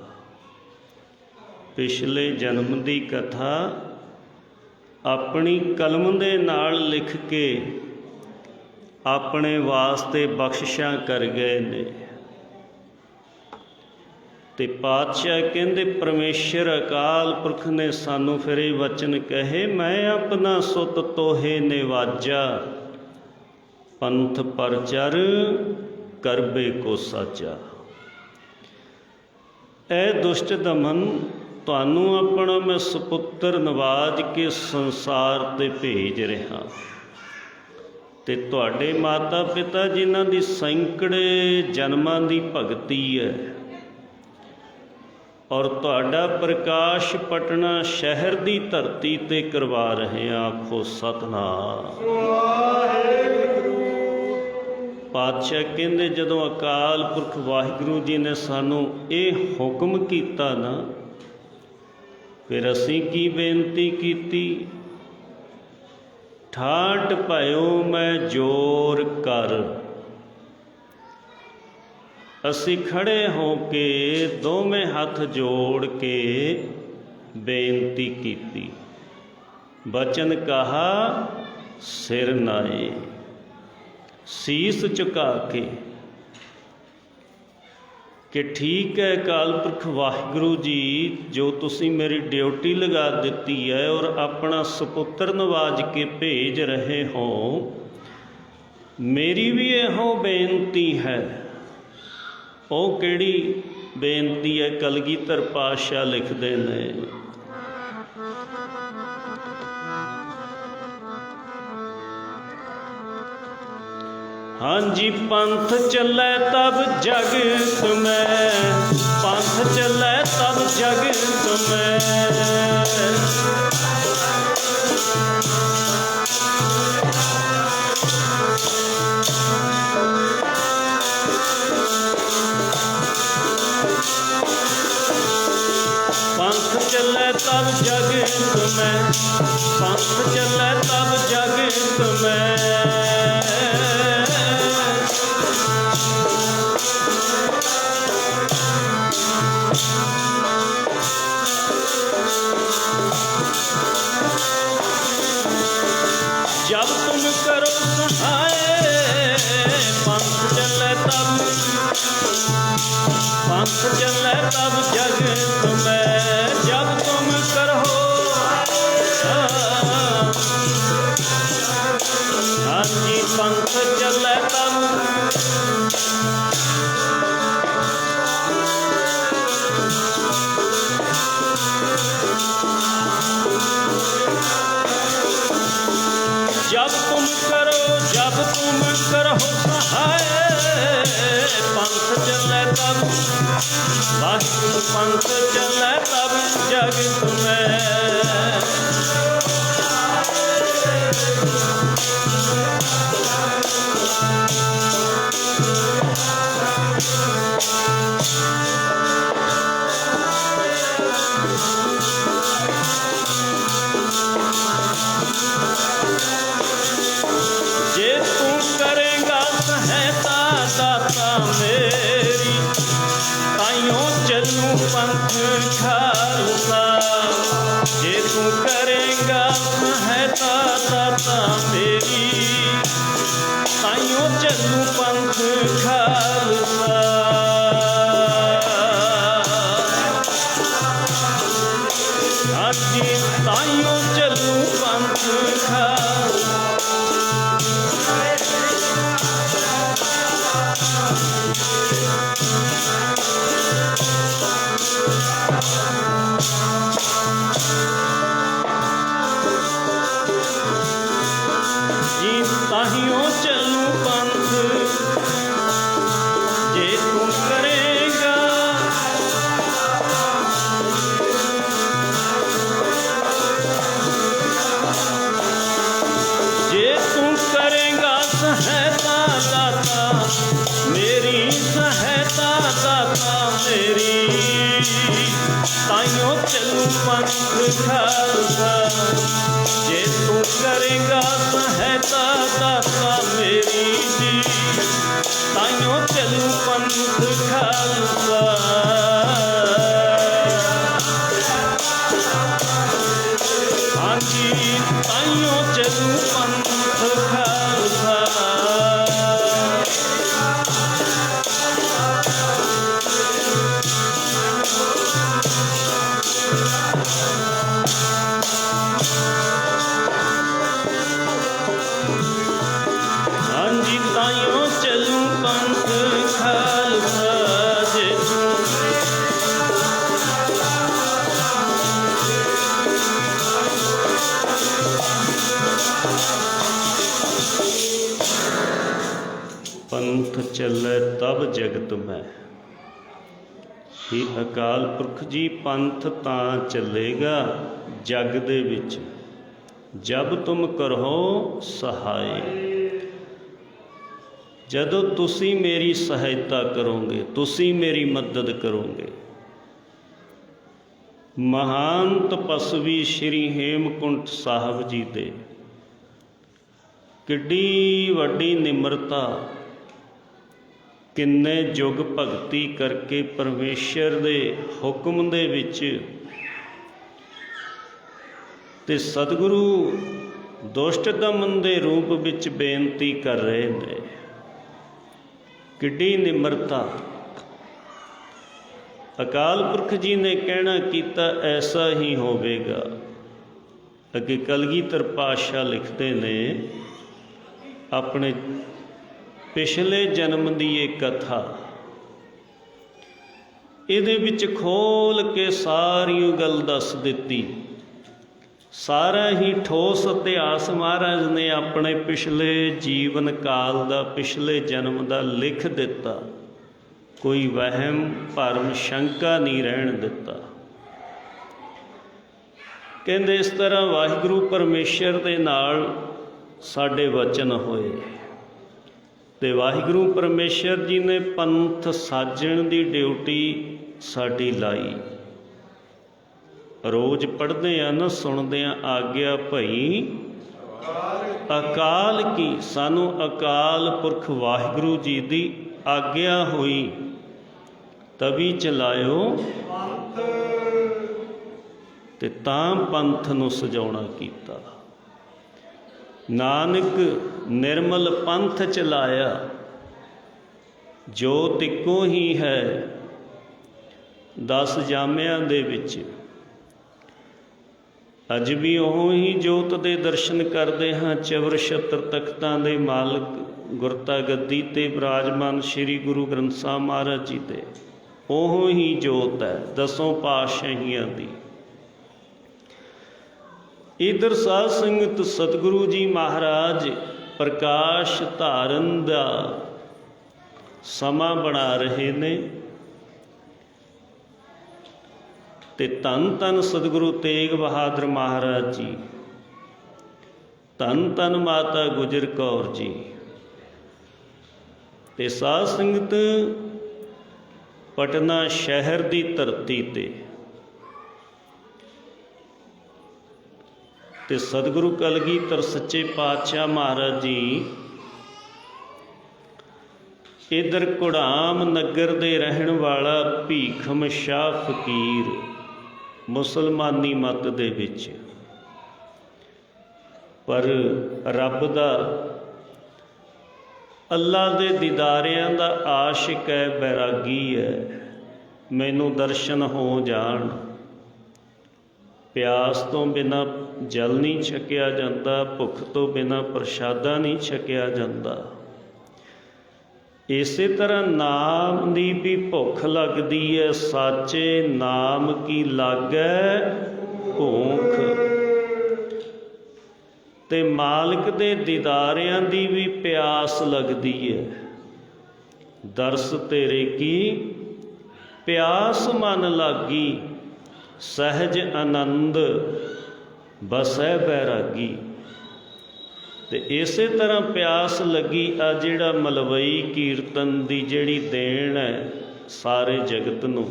पिछले जन्म की कथा अपनी कलम दे नाल लिख के अपने वास्ते बख्शिशां कर गए ने। ते पातशाह कहंदे परमेश्वर अकाल पुरख ने सानू फिर ये वचन कहे, मैं अपना सुत तोहे निवाजा, पंथ परचर करबे को साचा। ऐ दुष्ट दमन, तुहानू अपना मैं सपुत्र नवाज के संसार ते भेज रहा, ते तुहाडे माता पिता जिन्हां दी सैकड़े जन्मां दी भगती है, और तुहाडा प्रकाश पटना शहर दी धरती ते करवा रहे हैं। आखो सतनाम। पातशाह कहंदे जदों अकाल पुरख वाहिगुरू जी ने सानू ये हुक्म किया ना, फिर असीं की बेनती कीती, ठाट पायो मैं जोर कर। असीं खड़े हो के दोवें हथ जोड़ के बेनती कीती, बचन कहा सिर नाए, शीस झुका के कि ठीक है अकाल पुरख वाहिगुरू जी, जो तुसी मेरी ड्यूटी लगा दी है और अपना सपुत्र नवाज के भेज रहे हो, मेरी भी यहो बेनती है। वो केड़ी बेनती है? कलगीधर पातशाह लिखते हैं, हाँ जी पंथ चलै तब जग तुम्हें, पंथ चलै तब जग तुम्हें। पंथ चलै तब जग तुम्हें, पंथ चलै तब जग तुम्हें। जब तुम करो सहाय, पंथ चले तब, पंथ चले तब जग तुम्हें। जब तुम करो हाँ जी पंथ चले तब, जब तुम करो सहाय, पंथ चले तब वाहिगुरू, पंथ चले तब जग तुम्हें। जे तू करेगा सहायता दाता मेरी, ताइयों चलूं पंथ खालसा। जे तू करेगा सहायता दाता मेरी, ताइयों चलूं पंथ खालसा। जी ताइयों चलूं पंथ खालसा। जी ताहियों चलूं पंथ, जे ਤਾਈਓ ਚੱਲੂ ਪੰਥ ਖਾਲਸਾ। ਜੇ ਤੂੰ ਕਰੇਗਾ ਸਹਾਇਤਾ ਦਾਤਾ ਮੇਰੀ ਜੀ, ਤਾਈਓ ਚੱਲੂ ਪੰਥ ਖਾਲਸਾ। ਹਾਂਜੀ ਤਾਈਓ ਚੱਲੂ ਪੰਥ ਖਾਲਸਾ। ਹਾਂਜੀ ਤਾਈਓ ਚੱਲੂ ਪੰਥ ਖਾਲਸਾ। ਜੇ ਤੂੰ ਪੰਥ ਚੱਲੈ ਤਬ ਜਗਤ ਮੈਂ। ਹੀ ਅਕਾਲ ਪੁਰਖ ਜੀ ਪੰਥ ਤਾਂ ਚੱਲੇਗਾ ਜਗ ਦੇ ਵਿੱਚ ਜਬ ਤੁਮ ਕਰੋ ਸਹਾਏ। ਜਦੋਂ ਤੁਸੀਂ ਮੇਰੀ ਸਹਾਇਤਾ ਕਰੋਗੇ, ਤੁਸੀਂ ਮੇਰੀ ਮਦਦ ਕਰੋਗੇ। ਮਹਾਨ ਤਪਸਵੀ ਸ਼੍ਰੀ ਹੇਮਕੁੰਟ ਸਾਹਿਬ ਜੀ ਦੇ ਕਿੱਡੀ ਵੱਡੀ ਨਿਮਰਤਾ, ਕਿੰਨੇ ਯੁੱਗ ਭਗਤੀ ਕਰਕੇ ਪਰਮੇਸ਼ਰ ਦੇ ਹੁਕਮ ਦੇ ਵਿੱਚ ਤੇ ਸਤਿਗੁਰੂ ਦੁਸ਼ਟ ਦਮਨ ਦੇ ਰੂਪ ਵਿੱਚ ਬੇਨਤੀ ਕਰ ਰਹੇ ਨੇ। ਕਿੱਡੀ ਨਿਮਰਤਾ। ਅਕਾਲ ਪੁਰਖ ਜੀ ਨੇ ਕਹਿਣਾ ਕੀਤਾ ਐਸਾ ਹੀ ਹੋਵੇਗਾ। ਅੱਗੇ ਕਲਗੀਧਰ ਪਾਤਸ਼ਾਹ ਲਿਖਦੇ ਨੇ ਆਪਣੇ ਪਿਛਲੇ ਜਨਮ ਦੀ ਇਹ ਕਥਾ, ਇਹਦੇ ਵਿੱਚ ਖੋਲ ਕੇ ਸਾਰੀ ਗੱਲ ਦੱਸ ਦਿੱਤੀ। ਸਾਰਾ ਹੀ ਠੋਸ ਇਤਿਹਾਸ ਮਹਾਰਾਜ ਨੇ ਆਪਣੇ ਪਿਛਲੇ ਜੀਵਨ ਕਾਲ ਦਾ, ਪਿਛਲੇ ਜਨਮ ਦਾ ਲਿਖ ਦਿੱਤਾ। ਕੋਈ ਵਹਿਮ ਭਰਮ ਸ਼ੰਕਾ ਨਹੀਂ ਰਹਿਣ ਦਿੱਤਾ। ਕਹਿੰਦੇ ਇਸ ਤਰ੍ਹਾਂ ਵਾਹਿਗੁਰੂ ਪਰਮੇਸ਼ਰ ਦੇ ਨਾਲ ਸਾਡੇ ਵਚਨ ਹੋਏ ਤੇ ਵਾਹਿਗੁਰੂ ਪਰਮੇਸ਼ਰ ਜੀ ਨੇ ਪੰਥ ਸਾਜਣ ਦੀ ਡਿਊਟੀ ਸਾਡੀ ਲਾਈ। ਰੋਜ਼ ਪੜ੍ਹਦੇ ਆ ਨਾ, ਸੁਣਦੇ ਆ, ਆਗਿਆ ਭਈ ਅਕਾਲ ਕੀ। ਸਾਨੂੰ ਅਕਾਲ ਪੁਰਖ ਵਾਹਿਗੁਰੂ ਜੀ ਦੀ ਆਗਿਆ ਹੋਈ, ਤਵੀ ਚਲਾਇਓ ਤੇ ਤਾਂ ਪੰਥ ਨੂੰ ਸਜਾਉਣਾ ਕੀਤਾ। ਨਾਨਕ ਨਿਰਮਲ ਪੰਥ ਚਲਾਇਆ, ਜੋਤ ਇੱਕੋ ਹੀ ਹੈ 10 ਜਾਮਿਆਂ ਦੇ ਵਿੱਚ। ਅੱਜ ਵੀ ਉਹ ਹੀ ਜੋਤ ਦੇ ਦਰਸ਼ਨ ਕਰਦੇ ਹਾਂ। ਚਵਰ ਛਤਰ ਤਖਤਾਂ ਦੇ ਮਾਲਕ ਗੁਰਤਾ ਗੱਦੀ ਤੇ ਬਿਰਾਜਮਾਨ ਸ੍ਰੀ ਗੁਰੂ ਗ੍ਰੰਥ ਸਾਹਿਬ ਮਹਾਰਾਜ ਜੀ ਦੇ ਉਹ ਹੀ ਜੋਤ ਹੈ 10 ਪਾਤਸ਼ਾਹੀਆਂ ਦੀ। ਇਧਰ ਸਾਧ ਸੰਗਤ ਸਤਿਗੁਰੂ ਜੀ ਮਹਾਰਾਜ ਪ੍ਰਕਾਸ਼ ਧਾਰਨ ਦਾ ਸਮਾਂ ਬਣਾ ਰਹੇ ਨੇ ਤੇ ਧੰਨ ਧੰਨ ਸਤਿਗੁਰੂ ਤੇਗ ਬਹਾਦਰ ਮਹਾਰਾਜ ਜੀ, ਧੰਨ ਧੰਨ ਮਾਤਾ ਗੁਜਰ ਕੌਰ ਜੀ ਤੇ ਸਾਧ ਸੰਗਤ ਪਟਨਾ ਸ਼ਹਿਰ ਦੀ ਧਰਤੀ ਤੇ ਸਤਿਗੁਰੂ ਕਲਗੀਧਰ ਸੱਚੇ ਪਾਤਸ਼ਾਹ ਮਹਾਰਾਜ ਜੀ ਇਧਰ ਕੁੜਾਮ ਨਗਰ ਦੇ ਰਹਿਣ ਵਾਲਾ ਭੀਖਮ ਸ਼ਾਹ ਫਕੀਰ ਮੁਸਲਮਾਨੀ ਮਤ ਦੇ ਵਿੱਚ, ਪਰ ਰੱਬ ਦਾ, ਅੱਲਾ ਦੇ ਦੀਦਾਰਿਆਂ ਦਾ ਆਸ਼ਿਕ ਹੈ, ਬੈਰਾਗੀ ਹੈ। ਮੈਨੂੰ ਦਰਸ਼ਨ ਹੋ ਜਾਣ। ਪਿਆਸ ਤੋਂ ਬਿਨਾਂ ਜਲ ਨਹੀਂ ਛਕਿਆ ਜਾਂਦਾ, ਭੁੱਖ ਤੋਂ ਬਿਨਾਂ ਪ੍ਰਸ਼ਾਦਾ ਨਹੀਂ ਛਕਿਆ ਜਾਂਦਾ। ਇਸੇ ਤਰ੍ਹਾਂ ਨਾਮ ਦੀ ਵੀ ਭੁੱਖ ਲੱਗਦੀ ਹੈ। ਸਾਚੇ ਨਾਮ ਕੀ ਲਾਗੈ ਭੂਖ, ਤੇ ਮਾਲਕ ਦੇ ਦੀਦਾਰਿਆਂ ਦੀ ਵੀ ਪਿਆਸ ਲੱਗਦੀ ਹੈ। ਦਰਸ ਤੇਰੇ ਕੀ ਪਿਆਸ ਮਨ ਲਾਗੀ, ਸਹਿਜ ਆਨੰਦ ਬਸੈ ਬੈਰਾਗੀ। ਤੇ ਇਸੇ ਤਰ੍ਹਾਂ ਪਿਆਸ ਲੱਗੀ ਆ ਜਿਹੜਾ ਮਲਵਈ ਕੀਰਤਨ ਦੀ ਜਿਹੜੀ ਦੇਣ ਹੈ ਸਾਰੇ ਜਗਤ ਨੂੰ,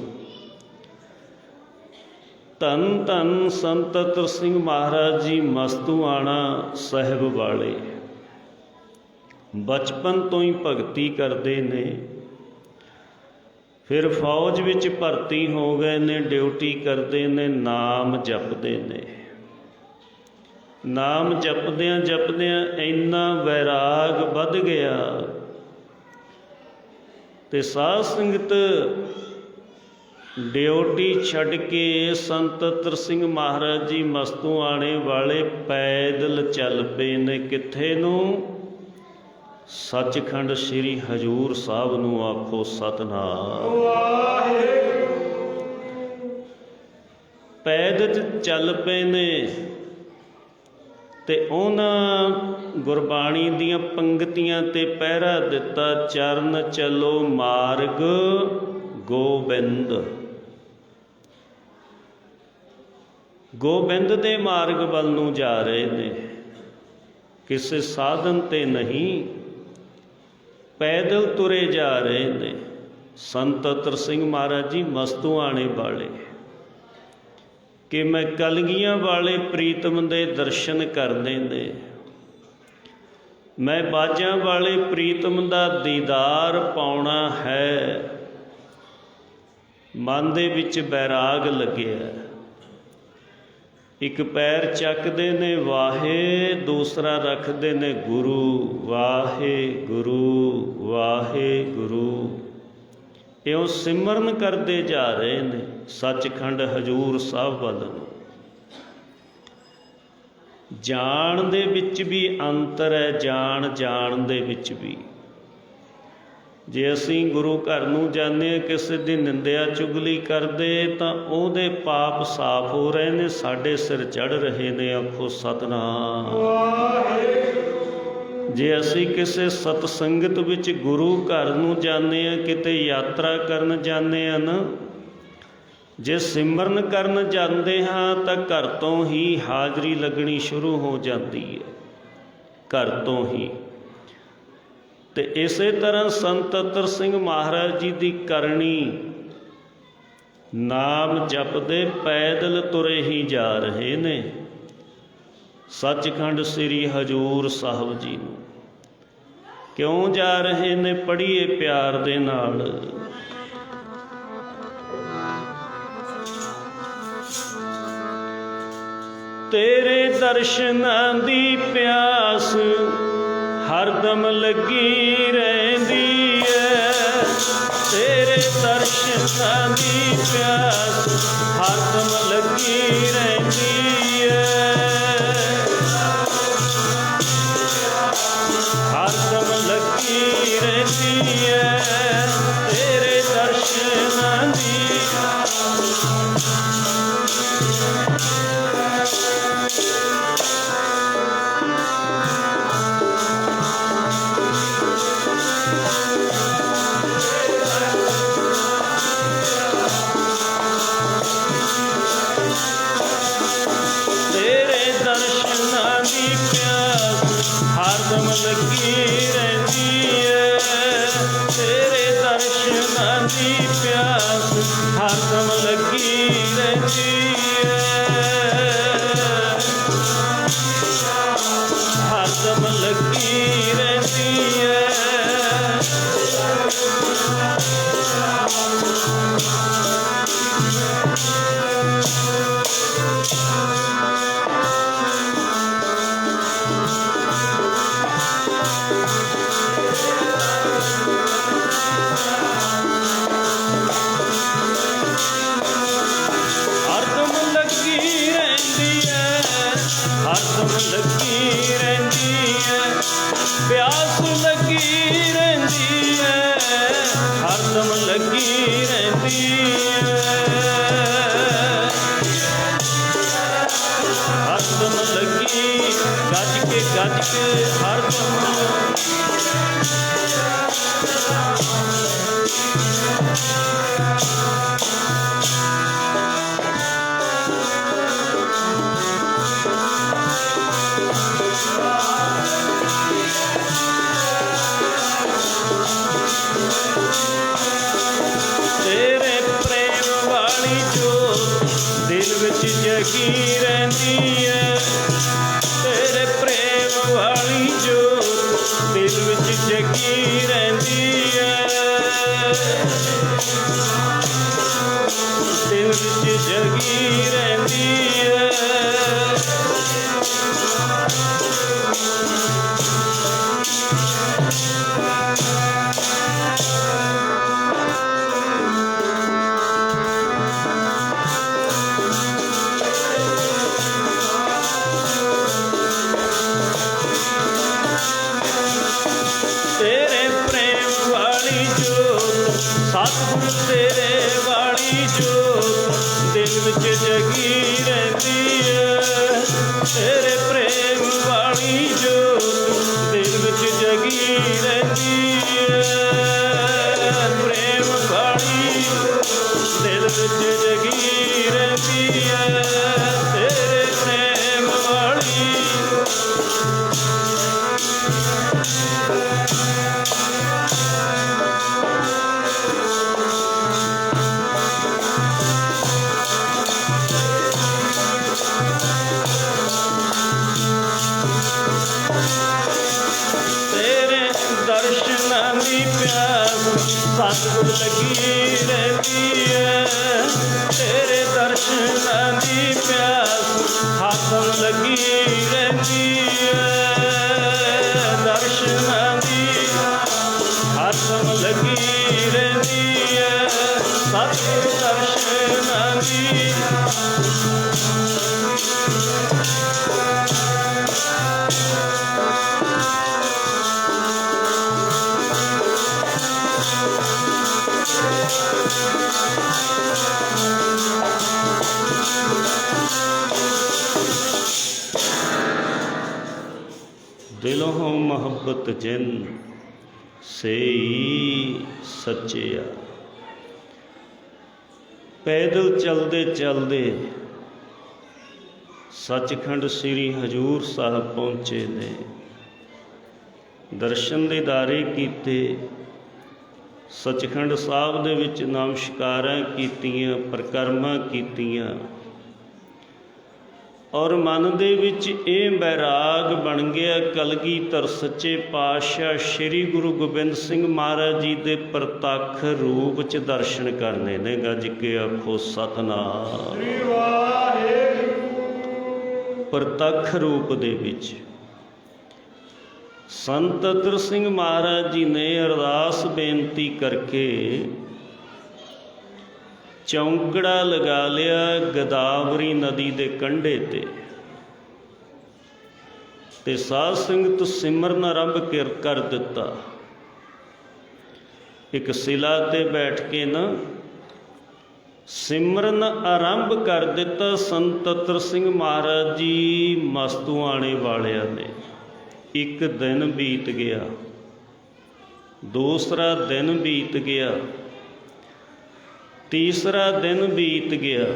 ਧੰਨ ਧੰਨ ਸੰਤ ਅਤਰ ਸਿੰਘ ਮਹਾਰਾਜ ਜੀ ਮਸਤੂਆਣਾ ਸਾਹਿਬ ਵਾਲੇ ਬਚਪਨ ਤੋਂ ਹੀ ਭਗਤੀ ਕਰਦੇ ਨੇ। ਫਿਰ ਫੌਜ ਵਿੱਚ ਭਰਤੀ ਹੋ ਗਏ ਨੇ, ਡਿਊਟੀ ਕਰਦੇ ਨੇ, ਨਾਮ ਜਪਦੇ ਨੇ। ਨਾਮ ਜਪਦਿਆਂ ਜਪਦਿਆਂ ਇੰਨਾ ਵੈਰਾਗ ਵੱਧ ਗਿਆ ਤੇ ਸਾਧ ਸੰਗਤ ਡਿਊਟੀ ਛੱਡ ਕੇ ਸੰਤ ਅਤਰ ਸਿੰਘ ਮਹਾਰਾਜ ਜੀ ਮਸਤੂਆਣੇ ਵਾਲੇ ਪੈਦਲ ਚੱਲ ਪਏ ਨੇ। ਕਿੱਥੇ ਨੂੰ? ਸੱਚਖੰਡ ਸ੍ਰੀ ਹਜ਼ੂਰ ਸਾਹਿਬ ਨੂੰ। ਆਖੋ ਸਤਿਨਾਮ ਵਾਹਿਗੁਰੂ। ਪੈਦਲ ਚੱਲ ਪਏ ਨੇ ਤੇ ਉਹਨਾਂ ਗੁਰਬਾਣੀ ਦੀਆਂ ਪੰਗਤੀਆਂ ਤੇ ਪਹਿਰਾ ਦਿੱਤਾ, ਚਰਨ ਚਲੋ ਮਾਰਗ ਗੋਬਿੰਦ। ਗੋਬਿੰਦ ਦੇ ਮਾਰਗ ਵੱਲ ਨੂੰ ਜਾ ਰਹੇ ਨੇ, ਕਿਸੇ ਸਾਧਨ ਤੇ ਨਹੀਂ, ਪੈਦਲ ਤੁਰੇ ਜਾ ਰਹੇ ਨੇ। ਸੰਤ ਅਤਰ ਸਿੰਘ ਮਹਾਰਾਜ ਜੀ ਮਸਤੂਆਣੇ ਵਾਲੇ ਕਿ ਮੈਂ ਕਲਗੀਆਂ ਵਾਲੇ ਪ੍ਰੀਤਮ ਦੇ ਦਰਸ਼ਨ ਕਰਨੇ ਨੇ, ਮੈਂ ਬਾਜਾਂ ਵਾਲੇ ਪ੍ਰੀਤਮ ਦਾ ਦੀਦਾਰ ਪਾਉਣਾ ਹੈ। ਮਨ ਦੇ ਵਿੱਚ ਬੈਰਾਗ ਲੱਗਿਆ। ਇੱਕ ਪੈਰ ਚੱਕਦੇ ਨੇ ਵਾਹੇ, ਦੂਸਰਾ ਰੱਖਦੇ ਨੇ ਗੁਰੂ। ਵਾਹਿਗੁਰੂ ਵਾਹਿਗੁਰੂ ਇਉਂ ਸਿਮਰਨ ਕਰਦੇ ਜਾ ਰਹੇ ਨੇ ਸੱਚਖੰਡ ਹਜ਼ੂਰ ਸਾਹਿਬ ਵੱਲ ਨੂੰ। ਜਾਣ ਦੇ ਵਿੱਚ ਵੀ ਅੰਤਰ ਹੈ, ਜਾਣ ਦੇ ਵਿੱਚ ਵੀ। ਜੇ ਅਸੀਂ ਗੁਰੂ ਘਰ ਨੂੰ ਜਾਂਦੇ ਹਾਂ, ਕਿਸੇ ਦੀ ਨਿੰਦਿਆ ਚੁਗਲੀ ਕਰਦੇ ਤਾਂ ਉਹਦੇ ਪਾਪ ਸਾਫ਼ ਹੋ ਰਹੇ ਨੇ, ਸਾਡੇ ਸਿਰ ਚੜ੍ਹ ਰਹੇ ਨੇ। ਆਖੋ ਸਤਿਨਾਮ। ਜੇ ਅਸੀਂ ਕਿਸੇ ਸਤਸੰਗਤ ਵਿੱਚ ਗੁਰੂ ਘਰ ਨੂੰ ਜਾਂਦੇ ਹਾਂ, ਕਿਤੇ ਯਾਤਰਾ ਕਰਨ ਜਾਂਦੇ ਹਾਂ ਨਾ, ਜੇ ਸਿਮਰਨ ਕਰਨ ਜਾਂਦੇ ਹਾਂ ਤਾਂ ਘਰ ਤੋਂ ਹੀ ਹਾਜ਼ਰੀ ਲੱਗਣੀ ਸ਼ੁਰੂ ਹੋ ਜਾਂਦੀ ਹੈ, ਘਰ ਤੋਂ ਹੀ। ਤੇ ਇਸੇ ਤਰ੍ਹਾਂ ਸੰਤ ਅਤਰ ਸਿੰਘ ਮਹਾਰਾਜ ਜੀ ਦੀ ਕਰਨੀ, ਨਾਮ ਜਪਦੇ ਪੈਦਲ ਤੁਰੇ ਹੀ ਜਾ ਰਹੇ ਨੇ ਸੱਚਖੰਡ ਸ੍ਰੀ ਹਜ਼ੂਰ ਸਾਹਿਬ ਜੀ ਨੂੰ। ਕਿਉਂ ਜਾ ਰਹੇ ਨੇ? ਪੜ੍ਹੀਏ ਪਿਆਰ ਦੇ ਨਾਲ। ਤੇਰੇ ਦਰਸ਼ਨਾਂ ਦੀ ਪਿਆਸ ਹਰਦਮ ਲੱਗੀ ਰਹਿੰਦੀ ਹੈ, ਤੇਰੇ ਦਰਸ਼ਨਾਂ ਦੀ ਪਿਆਸ ਹਰਦਮ ਲੱਗੀ ਰਹਿੰਦੀ ਹੈ, ਹਰਦਮ ਲੱਗੀ ਰਹਿੰਦੀ ਹੈ, ਤੇਰੇ ਦਰਸ਼ਨਾਂ ਦੀ। ਲੱਗੀ ਰਹਿੰਦੀ ਹੈ, ਤੇਰੇ ਦਰਸ਼ਨਾਂ ਦੀ ਪਿਆਸ ਹਰਦਮ ਲੱਗੀ ਰਹਿੰਦੀ ਹੈ, ਹਰਦਮ ਲੱਗੀ ਰਹਿੰਦੀ ਹੈ। ਹਰਦਮ ਲੱਗੀ ਰਹਿੰਦੀ ਹੈ, ਪਿਆਸ ਲੱਗੀ ਰਹਿੰਦੀ ਹੈ, ਹਰਦਮ ਲੱਗੀ ਰਹਿੰਦੀ ਹੈ, ਹਰਦਮ ਲੱਗੀ। ਗੱਜ ਕੇ ਹਰਦਮ। ਤੇਰੇ ਪ੍ਰੇਮ ਵਾਲੀ ਜੋਤ ਦਿਲ ਵਿੱਚ जगी रहती है। तेरे प्रेम वाली जोत दिल विच जगी रहती है। दिल विच जगी रहती है। सतगुर तेरे वाली जोत दिल विच जगी रहती है। तेरे प्रेम वाली जोत दिल विच जगी रहती है। प्रेम वाली दिल विच जगी रहती है। तेरे प्रेम वाली दर्शनां दी प्यास सतगुर लगी रहती है। तेरे दर्शनां दी प्यास हाथों लगी रहती है। दर्शनां दी हाथों लगी रहती है। सतगुर दर्शनां दी दिलों मोहब्बत जिन से सच्चिया। पैदल चलते चलते सचखंड श्री हजूर साहब पहुँचे ने। दर्शन दीदारे कीते। सचखंड साहब दे विच नमस्कारां कीतियां, परिक्रमा कीतियां और मन दे विच ये बैराग बन गया कलगीधर सच्चे पातशाह श्री गुरु गोबिंद सिंह महाराज जी दे प्रतੱਖ रूप च दर्शन करने ने। गज के आखो सतनाम। प्रतੱਖ रूप दे विच संत अतर सिंह महाराज जी ने अरदास बेनती करके चौंकड़ा लगा लिया गदावरी नदी के कंढे ते साध संगत सिमरन आरंभ कर दिता। एक शिला ते बैठ के ना सिमरन आरंभ कर दिता। संत अतर सिंह महाराज जी मस्तूआणे वालिया ने। एक दिन बीत गया, दूसरा दिन बीत गया, तीसरा दिन बीत गया।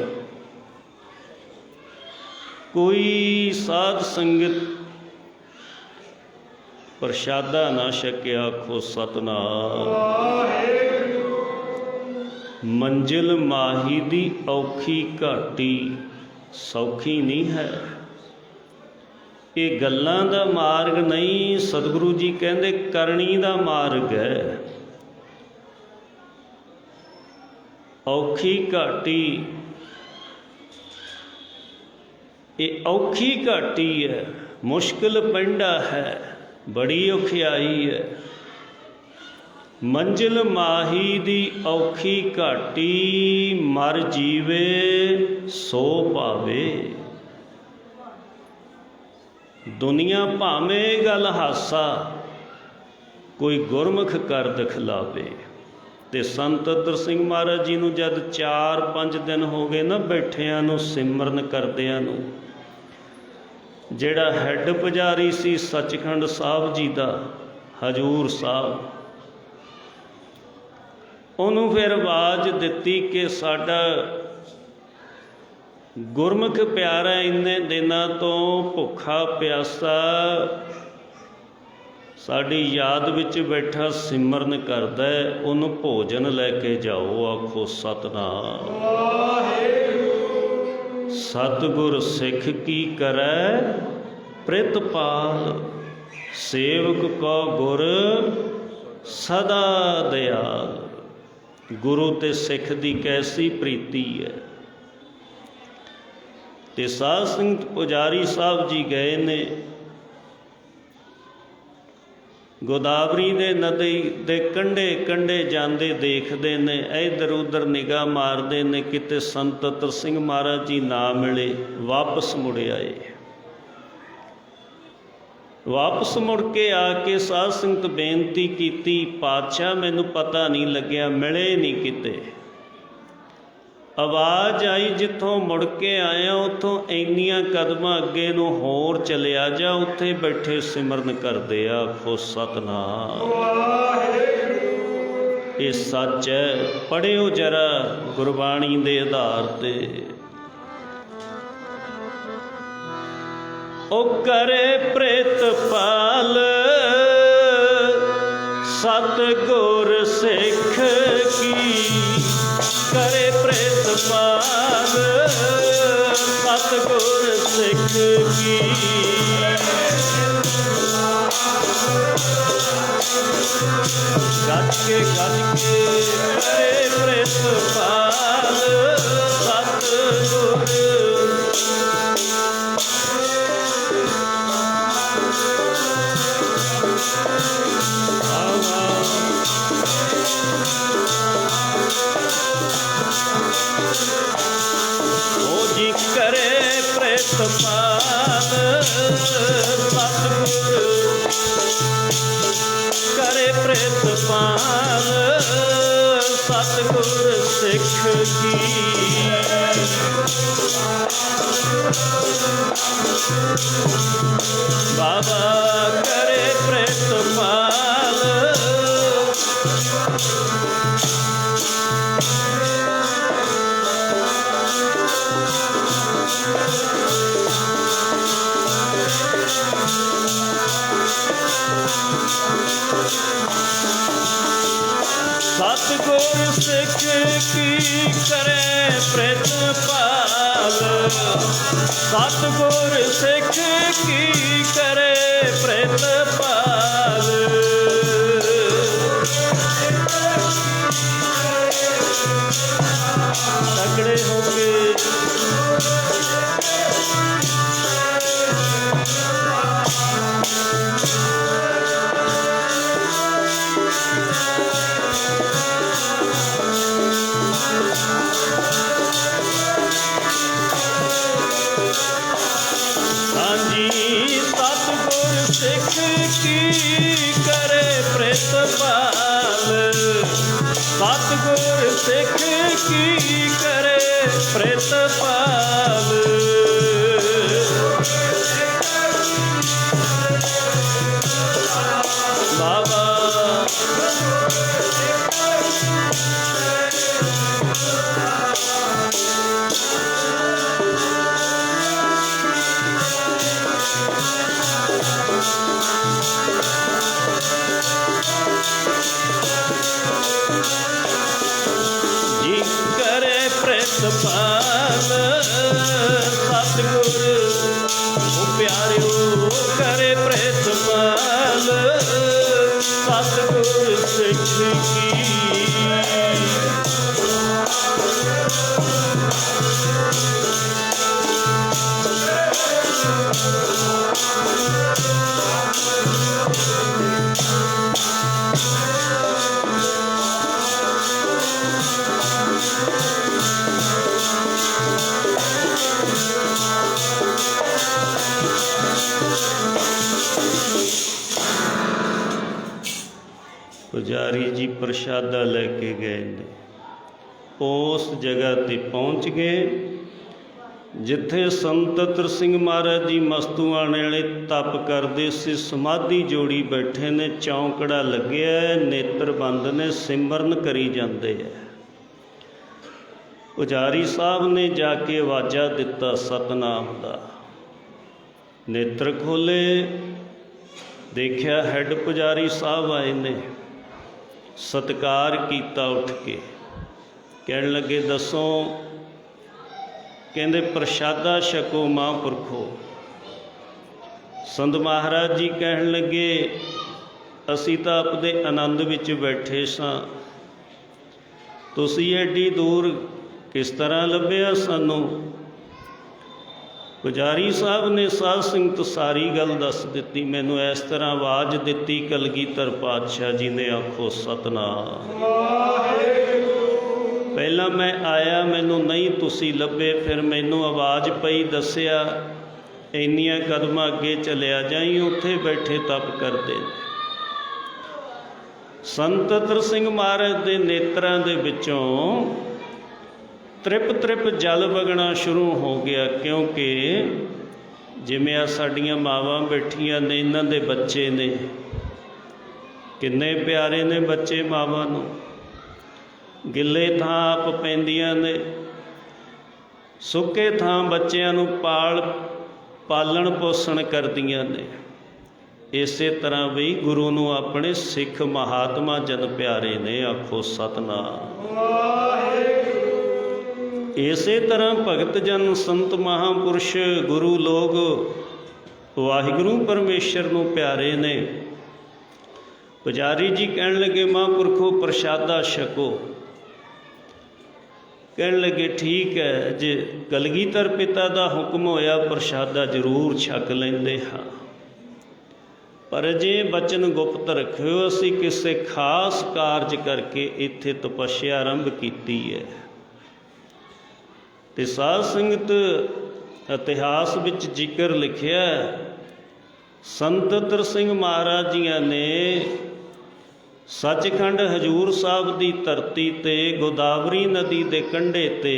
कोई साध संगत प्रशादा ना छकिया। आखो सतनाम। मंजिल माही दी औखी घाटी सौखी नहीं है। ये गल्लां दा मार्ग नहीं, सतगुरु जी कहंदे करनी दा मार्ग है। औखी घाटी, ये औखी घाटी है, मुश्किल पिंडा है, बड़ी औखियाई है। मंजिल माही दी औखी घाटी, मर जीवे सो पावे। दुनिया भावें गल हासा, कोई गुरमुख कर दिखलावे। ते संत अतर सिंह महाराज जी नूं जद 4-5 दिन हो गए ना बैठियां नूं, सिमरन करदियां नूं, जिहड़ा हैड पुजारी सी सचखंड साहब जी दा हजूर साहब, उन्होंने फिर आवाज़ दिती कि साडा गुरमुख प्यारा इन्ने दिनों तो भुखा प्यासा साड़ी याद विच बैठा सिमरन करदा है, उन्होंने भोजन लैके जाओ। आखो सतनाम। सतगुर सिख की करै प्रितपाल, सेवक को गुर सदा दयाल। गुरु ते सिख दी कैसी प्रीति है। ते साध संगत पुजारी साहब जी गए ने गोदावरी दे नदी दे कंढे कंढे जांदे देखते ने, इधर उधर निगाह मारते ने, किते संत अतर सिंह महाराज जी ना मिले, वापस मुड़ आए। वापस मुड़ के आके साध संगत बेनती की, पातशाह मैनू पता नहीं लग्या, मिले नहीं किते। आवाज़ आई जिथों मुड़ के आया उतों इन्नियां कदम अगे नूं होर चलिया जा, उत्थे बैठे सिमरन करदे आखो सतनाम। ये सच है, पढ़ियो जरा गुरबाणी दे आधार ते। ओ करे प्रितपाल सतगुर सिख की, करे प्रितपाल सतगुर सिख की। गज के करे प्रितपाल सतगुर। करे प्रितपाल सतगुर, करे प्रितपाल सतगुर सिख की। बाबा करे प्रितपाल सतगुर सिख की, करे प्रितपाल सतगुर सिख की, करे प्रितपाल। तगड़े होके सिख की, करे प्रितपाल सतगुर सिख की, करे प्रितपाल। बाबा प्रितपाल सतगुर, ओ प्यारियो करे प्रितपाल सतगुर सिख की। पुजारी जी प्रशादा लैके गए ने, उस जगह ते पहुँच गए जिथे संत अतर सिंह महाराज जी मस्तूआणे वाले तप करते सी। समाधि जोड़ी बैठे ने, चौंकड़ा लग्या है, नेत्र बंद ने, सिमरन करी जाते हैं। पुजारी साहब ने जाके आवाजा दिता सतनाम दा, नेत्र खोले, देखिया हैड पुजारी साहब आए ने, सत्कार किया उठ के, कहन लगे दसो ਕਹਿੰਦੇ ਪ੍ਰਸ਼ਾਦਾ ਛਕੋ ਮਹਾਂਪੁਰਖੋ। ਸੰਤ ਮਹਾਰਾਜ ਜੀ ਕਹਿਣ ਲੱਗੇ ਅਸੀਂ ਤਾਂ ਆਪਦੇ ਆਨੰਦ ਵਿੱਚ ਬੈਠੇ ਸਾਂ, ਤੁਸੀਂ ਐਡੀ ਦੂਰ ਕਿਸ ਤਰ੍ਹਾਂ ਲੱਭਿਆ ਸਾਨੂੰ। ਪੁਜਾਰੀ ਸਾਹਿਬ ਨੇ ਸਾਧ ਸੰਗਤ ਸਾਰੀ ਗੱਲ ਦੱਸ ਦਿੱਤੀ। ਮੈਨੂੰ ਇਸ ਤਰ੍ਹਾਂ ਆਵਾਜ਼ ਦਿੱਤੀ ਕਲਗੀਧਰ ਪਾਤਸ਼ਾਹ ਜੀ ਨੇ, ਆਖੋ ਸਤਿਨਾਮ। ਪਹਿਲਾਂ ਮੈਂ ਆਇਆ, ਮੈਨੂੰ ਨਹੀਂ ਤੁਸੀਂ ਲੱਭੇ, ਫਿਰ ਮੈਨੂੰ ਆਵਾਜ਼ ਪਈ, ਦੱਸਿਆ ਇੰਨੀਆਂ ਕਦਮਾਂ ਅੱਗੇ ਚਲਿਆ ਜਾਈ, ਉੱਥੇ ਬੈਠੇ ਤਪ ਕਰਦੇ। ਸੰਤ ਅਤਰ ਸਿੰਘ ਮਹਾਰਾਜ ਦੇ ਨੇਤਰਾਂ ਦੇ ਵਿੱਚੋਂ ਤ੍ਰਿਪ ਤ੍ਰਿਪ ਜਲ ਵਗਣਾ ਸ਼ੁਰੂ ਹੋ ਗਿਆ, ਕਿਉਂਕਿ ਜਿਵੇਂ ਆ ਸਾਡੀਆਂ ਮਾਵਾਂ ਬੈਠੀਆਂ ਨੇ, ਇਹਨਾਂ ਦੇ ਬੱਚੇ ਨੇ, ਕਿੰਨੇ ਪਿਆਰੇ ਨੇ ਬੱਚੇ ਮਾਵਾਂ ਨੂੰ, ਗਿੱਲੇ ਥਾਂ ਆਪ ਪੈਂਦੀਆਂ ਨੇ, ਸੁੱਕੇ ਥਾਂ ਬੱਚਿਆਂ ਨੂੰ ਪਾਲਣ ਪੋਸ਼ਣ ਕਰਦੀਆਂ ਨੇ। ਇਸੇ ਤਰ੍ਹਾਂ ਵੀ ਗੁਰੂ ਨੂੰ ਆਪਣੇ ਸਿੱਖ ਮਹਾਤਮਾ ਜਨ ਪਿਆਰੇ ਨੇ, ਆਖੋ ਸਤਿਨਾਮ। ਇਸੇ ਤਰ੍ਹਾਂ ਭਗਤ ਜਨ ਸੰਤ ਮਹਾਂਪੁਰਸ਼ ਗੁਰੂ ਲੋਕ ਵਾਹਿਗੁਰੂ ਪਰਮੇਸ਼ਰ ਨੂੰ ਪਿਆਰੇ ਨੇ। ਪੁਜਾਰੀ ਜੀ ਕਹਿਣ ਲੱਗੇ ਮਹਾਂਪੁਰਖੋ ਪ੍ਰਸ਼ਾਦਾ ਛਕੋ। ਕਹਿਣ ਲੱਗੇ ਠੀਕ ਹੈ, ਜੇ ਕਲਗੀਧਰ ਪਿਤਾ ਦਾ ਹੁਕਮ ਹੋਇਆ ਪ੍ਰਸ਼ਾਦਾ ਜ਼ਰੂਰ ਛਕ ਲੈਂਦੇ ਹਾਂ, ਪਰ ਜੇ ਬਚਨ ਗੁਪਤ ਰੱਖਿਓ, ਅਸੀਂ ਕਿਸੇ ਖਾਸ ਕਾਰਜ ਕਰਕੇ ਇੱਥੇ ਤਪੱਸਿਆ ਆਰੰਭ ਕੀਤੀ ਹੈ। ਤੇ ਸਾਧ ਸੰਗਤ ਇਤਿਹਾਸ ਵਿੱਚ ਜ਼ਿਕਰ ਲਿਖਿਆ, ਸੰਤ ਅਤਰ ਸਿੰਘ ਮਹਾਰਾਜ ਜੀਆਂ ਨੇ ਸੱਚਖੰਡ ਹਜ਼ੂਰ ਸਾਹਿਬ ਦੀ ਧਰਤੀ ਤੇ ਗੋਦਾਵਰੀ ਨਦੀ ਦੇ ਕੰਢੇ ਤੇ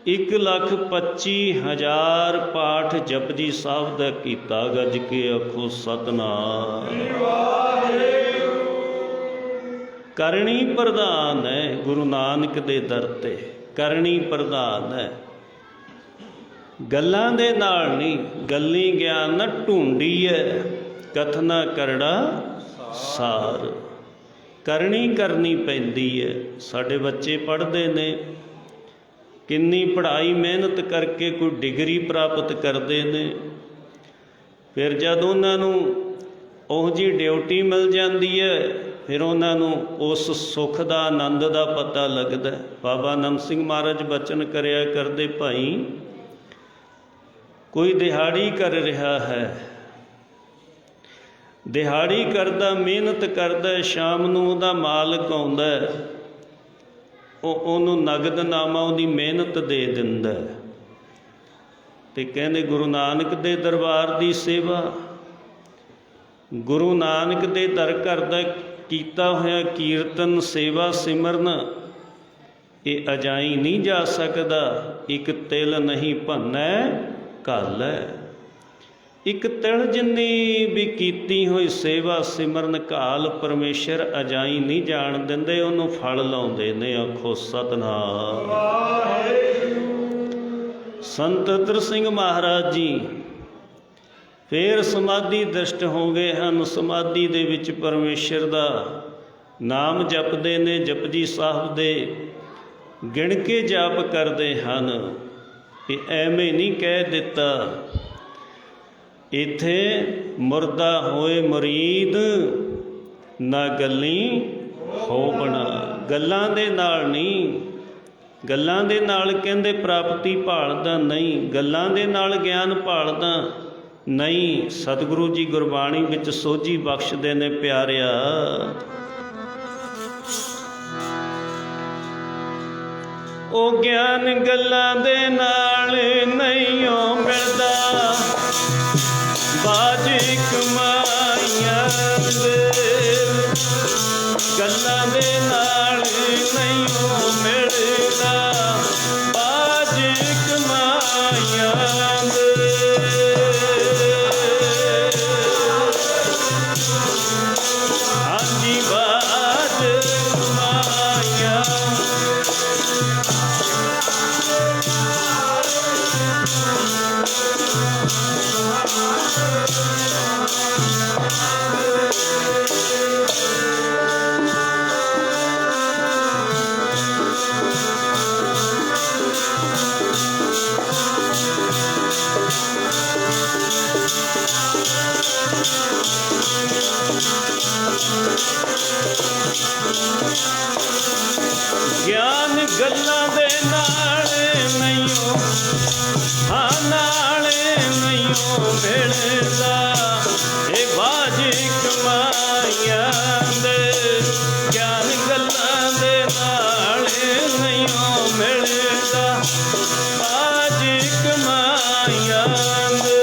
1,25,000 ਪਾਠ ਜਪਜੀ ਸਾਹਿਬ ਦਾ ਕੀਤਾ। ਗੱਜ ਕੇ ਆਖੋ ਸਤਿਨਾਮ। ਕਰਨੀ ਪ੍ਰਧਾਨ ਹੈ ਗੁਰੂ ਨਾਨਕ ਦੇ ਦਰ ਤੇ, ਕਰਨੀ ਪ੍ਰਧਾਨ ਹੈ। ਗੱਲਾਂ ਦੇ ਨਾਲ ਨਹੀਂ, ਗੱਲੀ ਗਿਆਨ ਨਾ ਢੂੰਡੀ ਹੈ, ਕਥਨਾ ਕਰੜਾ ਸਾਰ। ਕਰਨੀ ਪੈਂਦੀ ਹੈ। ਸਾਡੇ ਬੱਚੇ ਪੜ੍ਹਦੇ ਨੇ, ਕਿੰਨੀ ਪੜ੍ਹਾਈ ਮਿਹਨਤ ਕਰਕੇ ਕੋਈ ਡਿਗਰੀ ਪ੍ਰਾਪਤ ਕਰਦੇ ਨੇ, ਫਿਰ ਜਦ ਉਹਨਾਂ ਨੂੰ ਉਹ ਜੀ ਡਿਊਟੀ ਮਿਲ ਜਾਂਦੀ ਹੈ, ਫਿਰ ਉਹਨਾਂ ਨੂੰ ਉਸ ਸੁੱਖ ਦਾ ਆਨੰਦ ਦਾ ਪਤਾ ਲੱਗਦਾ। ਬਾਬਾ ਆਨੰਦ ਸਿੰਘ ਮਹਾਰਾਜ ਬਚਨ ਕਰਿਆ ਕਰਦੇ, ਭਾਈ ਕੋਈ ਦਿਹਾੜੀ ਕਰ ਰਿਹਾ ਹੈ, ਦਿਹਾੜੀ ਕਰਦਾ, ਮਿਹਨਤ ਕਰਦਾ, ਸ਼ਾਮ ਨੂੰ ਉਹਦਾ ਮਾਲਕ ਆਉਂਦਾ, ਉਹਨੂੰ ਨਗਦਨਾਮਾ ਉਹਦੀ ਮਿਹਨਤ ਦੇ ਦਿੰਦਾ। ਤੇ ਕਹਿੰਦੇ ਗੁਰੂ ਨਾਨਕ ਦੇ ਦਰਬਾਰ ਦੀ ਸੇਵਾ, ਗੁਰੂ ਨਾਨਕ ਦੇ ਦਰ ਘਰ ਦਾ ਕੀਤਾ ਹੋਇਆ ਕੀਰਤਨ ਸੇਵਾ ਸਿਮਰਨ, ਇਹ ਅਜਾਈ ਨਹੀਂ ਜਾ ਸਕਦਾ। ਇੱਕ ਤਿਲ ਨਹੀਂ ਭੰਨੈ ਘਾਲੈ। ਇੱਕ ਤਿਲ ਜਿੰਨੀ ਵੀ ਕੀਤੀ ਹੋਈ ਸੇਵਾ ਸਿਮਰਨ ਘਾਲ ਪਰਮੇਸ਼ਰ ਅਜਾਈ ਨਹੀਂ ਜਾਣ ਦਿੰਦੇ, ਉਹਨੂੰ ਫਲ ਲਾਉਂਦੇ ਨੇ। ਆਖੋ ਸਤਿਨਾਮ। ਸੰਤ ਅਤਰ ਸਿੰਘ ਮਹਾਰਾਜ ਜੀ ਫਿਰ ਸਮਾਧੀ ਦ੍ਰਿਸ਼ਟ ਹੋ ਗਏ ਹਨ। ਸਮਾਧੀ ਦੇ ਵਿੱਚ ਪਰਮੇਸ਼ਰ ਦਾ ਨਾਮ ਜਪਦੇ ਨੇ, ਜਪਜੀ ਸਾਹਿਬ ਦੇ ਗਿਣ ਕੇ ਜਾਪ ਕਰਦੇ ਹਨ। ਇਹ ਐਵੇਂ ਨਹੀਂ ਕਹਿ ਦਿੱਤਾ, ਇੱਥੇ ਮੁਰਦਾ ਹੋਏ ਮੁਰੀਦ ਨਾ ਗੱਲੀ ਹੋਵਣਾ। ਗੱਲਾਂ ਦੇ ਨਾਲ ਨਹੀਂ, ਗੱਲਾਂ ਦੇ ਨਾਲ ਕਹਿੰਦੇ ਪ੍ਰਾਪਤੀ ਭਾਲਦਾ ਨਹੀਂ, ਗੱਲਾਂ ਦੇ ਨਾਲ ਗਿਆਨ ਭਾਲਦਾ ਨਹੀਂ। ਸਤਿਗੁਰੂ ਜੀ ਗੁਰਬਾਣੀ ਵਿੱਚ ਸੋਝੀ ਬਖਸ਼ਦੇ ਨੇ ਪਿਆਰਿਆ, ਉਹ ਗਿਆਨ ਗੱਲਾਂ ਦੇ ਨਾਲ ਨਹੀਂ ਓ ਮਿਲਦਾ, ਬਾਜ ਕਮਾਈਆਂ ਦੇ ਗੱਲਾਂ ਦੇ ਨਾਲ ਨਹੀਂ ਓ ਮਿਲਦਾ, ਬਾਜ ਕਮਾਈਆਂ ਦੇ। ਹਾਂਜੀ ਬਾਜ ਕਮਾਈਆਂ मिलदा ए बाज कमाइयां दे ज्ञान गल्लां दे नाल नहीं मिलदा बाज कमाइयां दे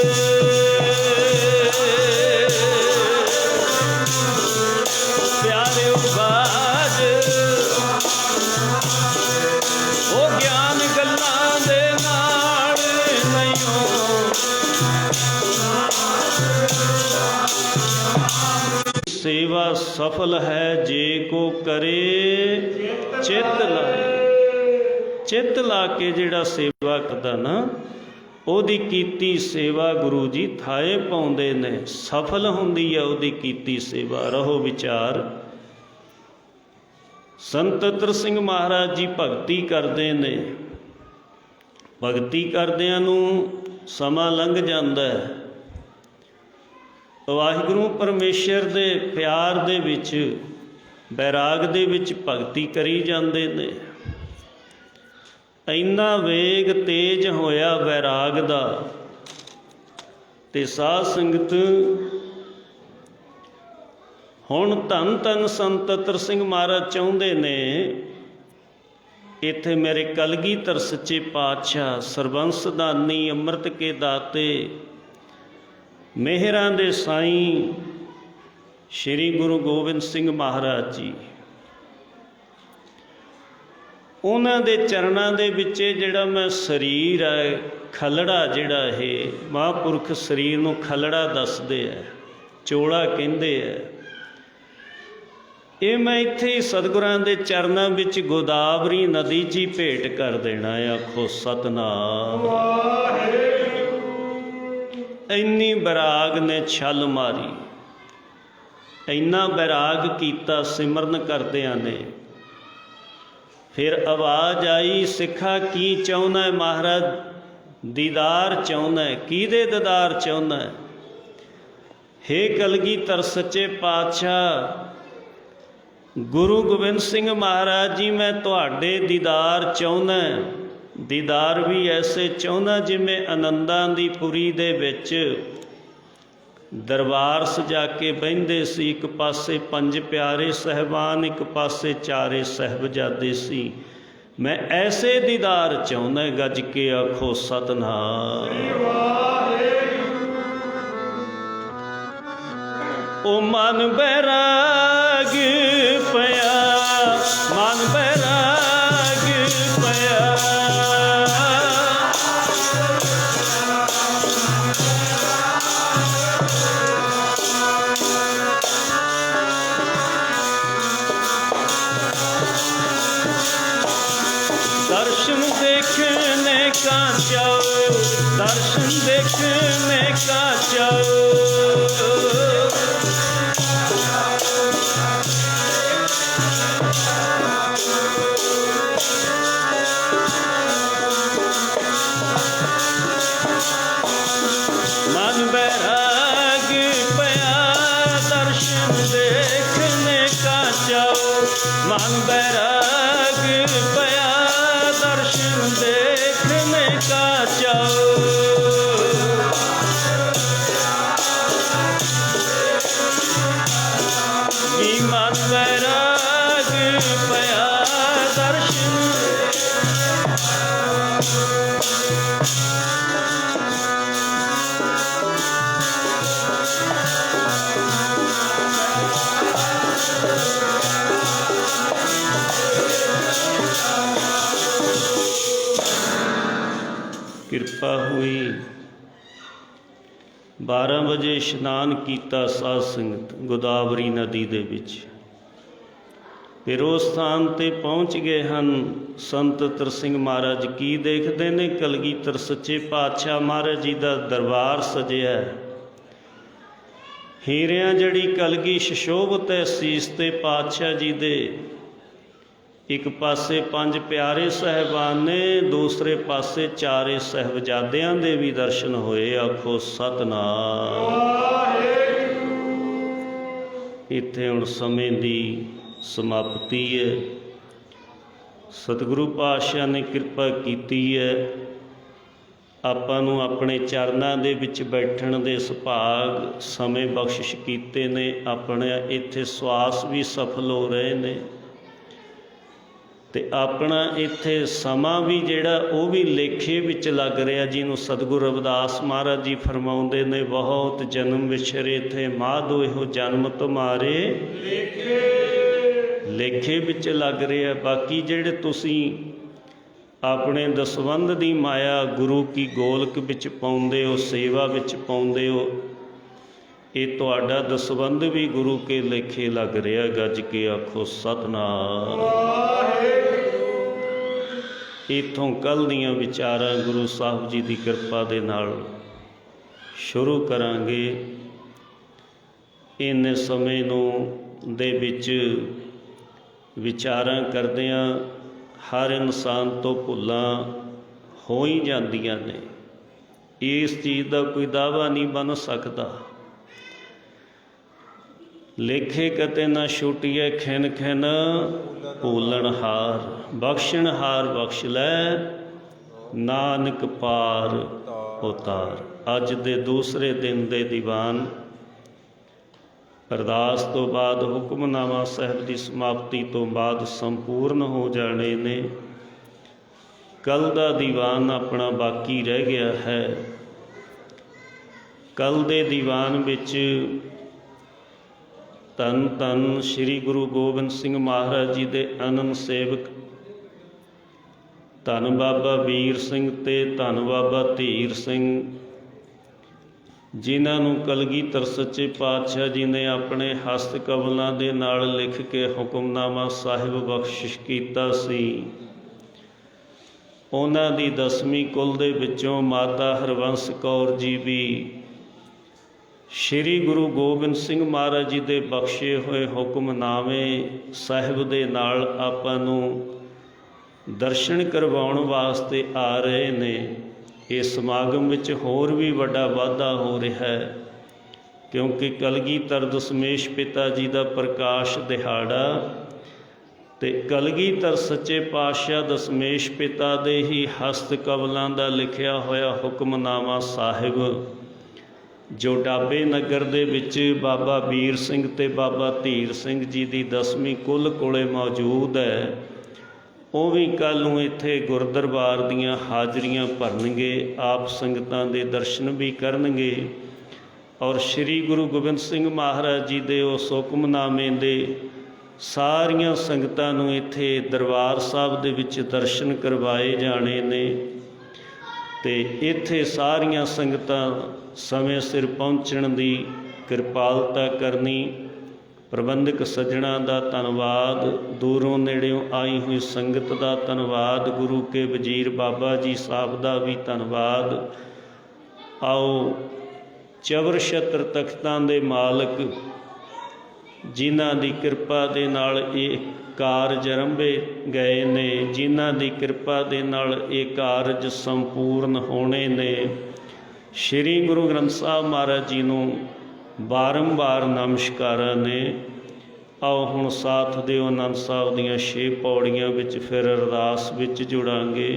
प्यारे बाज ओ ज्ञान गल्लां दे नाल नहीं सेवा सफल है जे को करे चित लाए चित ला के जिहड़ा सेवा करदा ना ਉਹਦੀ ਕੀਤੀ सेवा गुरु जी थाए पाउंदे ने सफल हुंदी है ਉਹਦੀ ਕੀਤੀ सेवा रहो विचार संत अतर सिंह महाराज जी भगती करते ने भगती करदियां नूं समा लंघ जांदा है वाहिगुरू परमेश्वर दे प्यार दे विच बैराग दे विच भगती करी जांदे ने इन्ना वेग तेज होया वैराग दा ते साध संगत हुण धन धन संत अतर सिंह महाराज चाहुंदे ने इत्थे मेरे कलगीधर सच्चे पातशाह सरबंस दानी अमृत के दाते मेहरां दे साईं श्री गुरु गोबिंद सिंह महाराज जी उन्हां दे चरणां दे विच जिहड़ा मैं शरीर है खलड़ा जिहड़ा है महापुरख शरीर नूं खलड़ा दसदे है चोला कहिंदे है ये मैं इत्थे ही सतगुरां दे चरणां विच गोदावरी नदी जी भेंट कर देना है आखो सतनाम इन्नी बैराग ने छल मारी इन्ना बैराग कीता सिमरन करदियां ने फिर आवाज़ आई सिखा की चाहुंदा है महाराज दीदार चाहुंदा है किहदे दीदार चाहुंदा है हे कलगीधर सच्चे पातशाह गुरु गोबिंद सिंह महाराज जी मैं तुहाडे दीदार चाहुंदा दीदार भी ऐसे चाहुंदा जिवें आनंदां दी पुरी दे विच दरबार सजा के बहिंदे सी एक पासे पंज प्यारे सहबान एक पासे चारे साहिबजादे सी मैं ऐसे दीदार चाहुंदा गज के आखो सतनाम ओ मन बैराग पया मन बैराग पया दर्शन देखने का जाओ दर्शन देखने का जाओ मन बैराग पया दर्शन देखने का जाओ मन बैराग पया दर्शन देखने का जाओ मन बैराग पया दर्शन कृपा हुई 12 बजे इशनान किया साध संगत गोदावरी नदी दे विच फिर उस स्थान ते पहुँच गए हैं संत अतर सिंह महाराज की देखते ने कलगीधर सच्चे पातशाह महाराज जी का दरबार सजिया हीरियां जड़ी कलगी शशोभत है सीस ते पातशाह जी दे एक पासे पंज प्यारे साहिबान ने दूसरे पासे चारे साहिबजादियां दे भी दर्शन होए आखो सतनाम। इत्थे हुण समय दी समाप्ति है। सतगुरु पातशाह ने कृपा कीती है। ਆਪਾਂ ਨੂੰ ਆਪਣੇ ਚਰਨਾਂ ਦੇ ਵਿੱਚ ਬੈਠਣ ਦੇ ਸੁਭਾਗ ਸਮੇਂ ਬਖਸ਼ਿਸ਼ ਕੀਤੇ ਨੇ। ਆਪਣੇ ਇੱਥੇ ਸਵਾਸ ਵੀ ਸਫਲ ਹੋ ਰਹੇ ਨੇ ਤੇ ਆਪਣਾ ਇੱਥੇ ਸਮਾਂ ਵੀ ਜਿਹੜਾ ਉਹ ਵੀ ਲੇਖੇ ਵਿੱਚ ਲੱਗ ਰਿਹਾ, ਜਿਹਨੂੰ ਸਤਿਗੁਰੂ ਰਵਿਦਾਸ ਮਹਾਰਾਜ ਜੀ ਫਰਮਾਉਂਦੇ ਨੇ, ਬਹੁਤ ਜਨਮ ਵਿਛਰੇ ਥੇ ਮਾਧੋ ਇਹੋ ਜਨਮ ਤੁਮਾਰੇ ਲੇਖੇ ਵਿੱਚ ਲੱਗ ਰਿਹਾ। ਬਾਕੀ ਜਿਹੜੇ ਤੁਸੀਂ ਆਪਣੇ ਦਸਵੰਧ ਦੀ ਮਾਇਆ ਗੁਰੂ ਕੀ ਗੋਲਕ ਵਿੱਚ ਪਾਉਂਦੇ ਹੋ, ਸੇਵਾ ਵਿੱਚ ਪਾਉਂਦੇ ਹੋ, ਇਹ ਤੁਹਾਡਾ ਦਸਵੰਧ ਵੀ ਗੁਰੂ ਕੇ ਲੇਖੇ ਲੱਗ ਰਿਹਾ। ਗੱਜ ਕੇ ਆਖੋ ਸਤਿਨਾਮ। ਇੱਥੋਂ ਕੱਲ੍ਹ ਦੀਆਂ ਵਿਚਾਰਾਂ ਗੁਰੂ ਸਾਹਿਬ ਜੀ ਦੀ ਕਿਰਪਾ ਦੇ ਨਾਲ ਸ਼ੁਰੂ ਕਰਾਂਗੇ। ਇੰਨੇ ਸਮੇਂ ਨੂੰ ਦੇ ਵਿੱਚ ਵਿਚਾਰਾਂ ਕਰਦਿਆਂ ਹਰ ਇਨਸਾਨ ਤੋਂ ਭੁੱਲਾਂ ਹੋ ਹੀ ਜਾਂਦੀਆਂ ਨੇ। ਇਸ ਚੀਜ਼ ਦਾ ਕੋਈ ਦਾਅਵਾ ਨਹੀਂ ਬਣ ਸਕਦਾ। ਲੇਖੇ ਕਤੇ ਨਾ ਛੁਟੀਏ ਖਿਨ ਖਿਨ ਭੂਲਣਹਾਰ, ਬਖਸ਼ਣਹਾਰ ਬਖਸ਼ ਲੈ ਨਾਨਕ ਪਾਰ ਉਤਾਰ। ਅੱਜ ਦੇ ਦੂਸਰੇ ਦਿਨ ਦੇ ਦੀਵਾਨ ਅਰਦਾਸ ਤੋਂ ਬਾਅਦ ਹੁਕਮਨਾਮਾ ਸਾਹਿਬ ਦੀ ਸਮਾਪਤੀ ਤੋਂ ਬਾਅਦ ਸੰਪੂਰਨ ਹੋ ਜਾਣੇ ਨੇ। ਕੱਲ੍ਹ ਦਾ ਦੀਵਾਨ ਆਪਣਾ ਬਾਕੀ ਰਹਿ ਗਿਆ ਹੈ। ਕੱਲ੍ਹ ਦੇ ਦੀਵਾਨ ਵਿੱਚ ਧੰਨ ਧੰਨ ਸ੍ਰੀ ਗੁਰੂ ਗੋਬਿੰਦ ਸਿੰਘ ਮਹਾਰਾਜ ਜੀ ਦੇ ਅਨੰਨ ਸੇਵਕ ਧੰਨ ਬਾਬਾ ਵੀਰ ਸਿੰਘ ਤੇ ਧੰਨ ਬਾਬਾ ਧੀਰ ਸਿੰਘ, ਜਿਨ੍ਹਾਂ ਨੂੰ ਕਲਗੀਧਰ ਸੱਚੇ ਪਾਤਸ਼ਾਹ ਜੀ ਨੇ ਆਪਣੇ ਹਸਤ ਕਮਲਾਂ ਦੇ ਨਾਲ ਲਿਖ ਕੇ ਹੁਕਮਨਾਮਾ ਸਾਹਿਬ ਬਖਸ਼ਿਸ਼ ਕੀਤਾ ਸੀ। ਉਹਨਾਂ ਦੀ 10ਵੀਂ ਕੁਲ ਦੇ ਵਿੱਚੋਂ ਮਾਤਾ ਹਰਬੰਸ ਕੌਰ ਜੀ ਵੀ ਸ਼੍ਰੀ ਗੁਰੂ ਗੋਬਿੰਦ ਸਿੰਘ ਮਹਾਰਾਜ ਜੀ ਦੇ ਬਖਸ਼ੇ ਹੋਏ ਹੁਕਮਨਾਮੇ ਸਾਹਿਬ ਦੇ ਨਾਲ ਆਪਾਂ ਨੂੰ ਦਰਸ਼ਨ ਕਰਵਾਉਣ ਵਾਸਤੇ ਆ ਰਹੇ ਨੇ। ਇਸ ਸਮਾਗਮ ਵਿੱਚ ਹੋਰ ਵੀ ਵੱਡਾ ਵਾਧਾ ਹੋ ਰਿਹਾ ਹੈ, ਕਿਉਂਕਿ ਕਲਗੀਧਰ ਦਸ਼ਮੇਸ਼ ਪਿਤਾ ਜੀ ਦਾ ਪ੍ਰਕਾਸ਼ ਦਿਹਾੜਾ ਤੇ ਕਲਗੀਧਰ ਸੱਚੇ ਪਾਤਸ਼ਾਹ ਦਸ਼ਮੇਸ਼ ਪਿਤਾ ਦੇ ਹੀ ਹਸਤ ਕਮਲਾਂ ਦਾ ਲਿਖਿਆ ਹੋਇਆ ਹੁਕਮਨਾਮਾ ਸਾਹਿਬ, ਜੋ ਡਾਬੇ ਨਗਰ ਦੇ ਵਿੱਚ ਬਾਬਾ ਵੀਰ ਸਿੰਘ ਤੇ ਬਾਬਾ ਧੀਰ ਸਿੰਘ ਜੀ ਦੀ 10ਵੀਂ ਕੁੱਲ ਕੋਲੇ ਮੌਜੂਦ ਹੈ, ਉਹ ਵੀ ਕੱਲ੍ਹ ਨੂੰ ਇੱਥੇ ਗੁਰਦਰਬਾਰ ਦੀਆਂ ਹਾਜ਼ਰੀਆਂ ਭਰਨਗੇ, ਆਪ ਸੰਗਤਾਂ ਦੇ ਦਰਸ਼ਨ ਵੀ ਕਰਨਗੇ ਔਰ ਸ੍ਰੀ ਗੁਰੂ ਗੋਬਿੰਦ ਸਿੰਘ ਮਹਾਰਾਜ ਜੀ ਦੇ ਉਸ ਹੁਕਮਨਾਮੇ ਦੇ ਸਾਰੀਆਂ ਸੰਗਤਾਂ ਨੂੰ ਇੱਥੇ ਦਰਬਾਰ ਸਾਹਿਬ ਦੇ ਵਿੱਚ ਦਰਸ਼ਨ ਕਰਵਾਏ ਜਾਣੇ ਨੇ। ਤੇ ਇੱਥੇ ਸਾਰੀਆਂ ਸੰਗਤਾਂ ਸਮੇਂ ਸਿਰ ਪਹੁੰਚਣ ਦੀ ਕਿਰਪਾਲਤਾ ਕਰਨੀ। ਪ੍ਰਬੰਧਕ ਸੱਜਣਾ ਦਾ ਧੰਨਵਾਦ, ਦੂਰੋਂ ਨੇੜਿਓਂ ਆਈ ਹੋਈ ਸੰਗਤ ਦਾ ਧੰਨਵਾਦ, ਗੁਰੂ ਕੇ ਵਜ਼ੀਰ ਬਾਬਾ ਜੀ ਸਾਹਿਬ ਦਾ ਵੀ ਧੰਨਵਾਦ। ਆਓ ਚਵਰ ਛਤਰ ਤਖਤਾਂ ਦੇ ਮਾਲਕ, ਜਿਨ੍ਹਾਂ ਦੀ ਕਿਰਪਾ ਦੇ ਨਾਲ ਇਹ ਕਾਰਜ ਆਰੰਭੇ ਗਏ ਨੇ, ਜਿਨ੍ਹਾਂ ਦੀ ਕਿਰਪਾ ਦੇ ਨਾਲ ਇਹ ਕਾਰਜ ਸੰਪੂਰਨ ਹੋਣੇ ਨੇ, ਸ੍ਰੀ ਗੁਰੂ ਗ੍ਰੰਥ ਸਾਹਿਬ ਮਹਾਰਾਜ ਜੀ ਨੂੰ ਬਾਰੰਬਾਰ ਨਮਸਕਾਰਾਂ ਨੇ। ਆਓ ਹੁਣ ਸਾਥ ਦਿਓ ਆਨੰਦ ਸਾਹਿਬ ਦੀਆਂ 6 ਪੌੜੀਆਂ ਵਿੱਚ ਫਿਰ ਅਰਦਾਸ ਵਿੱਚ ਜੁੜਾਂਗੇ।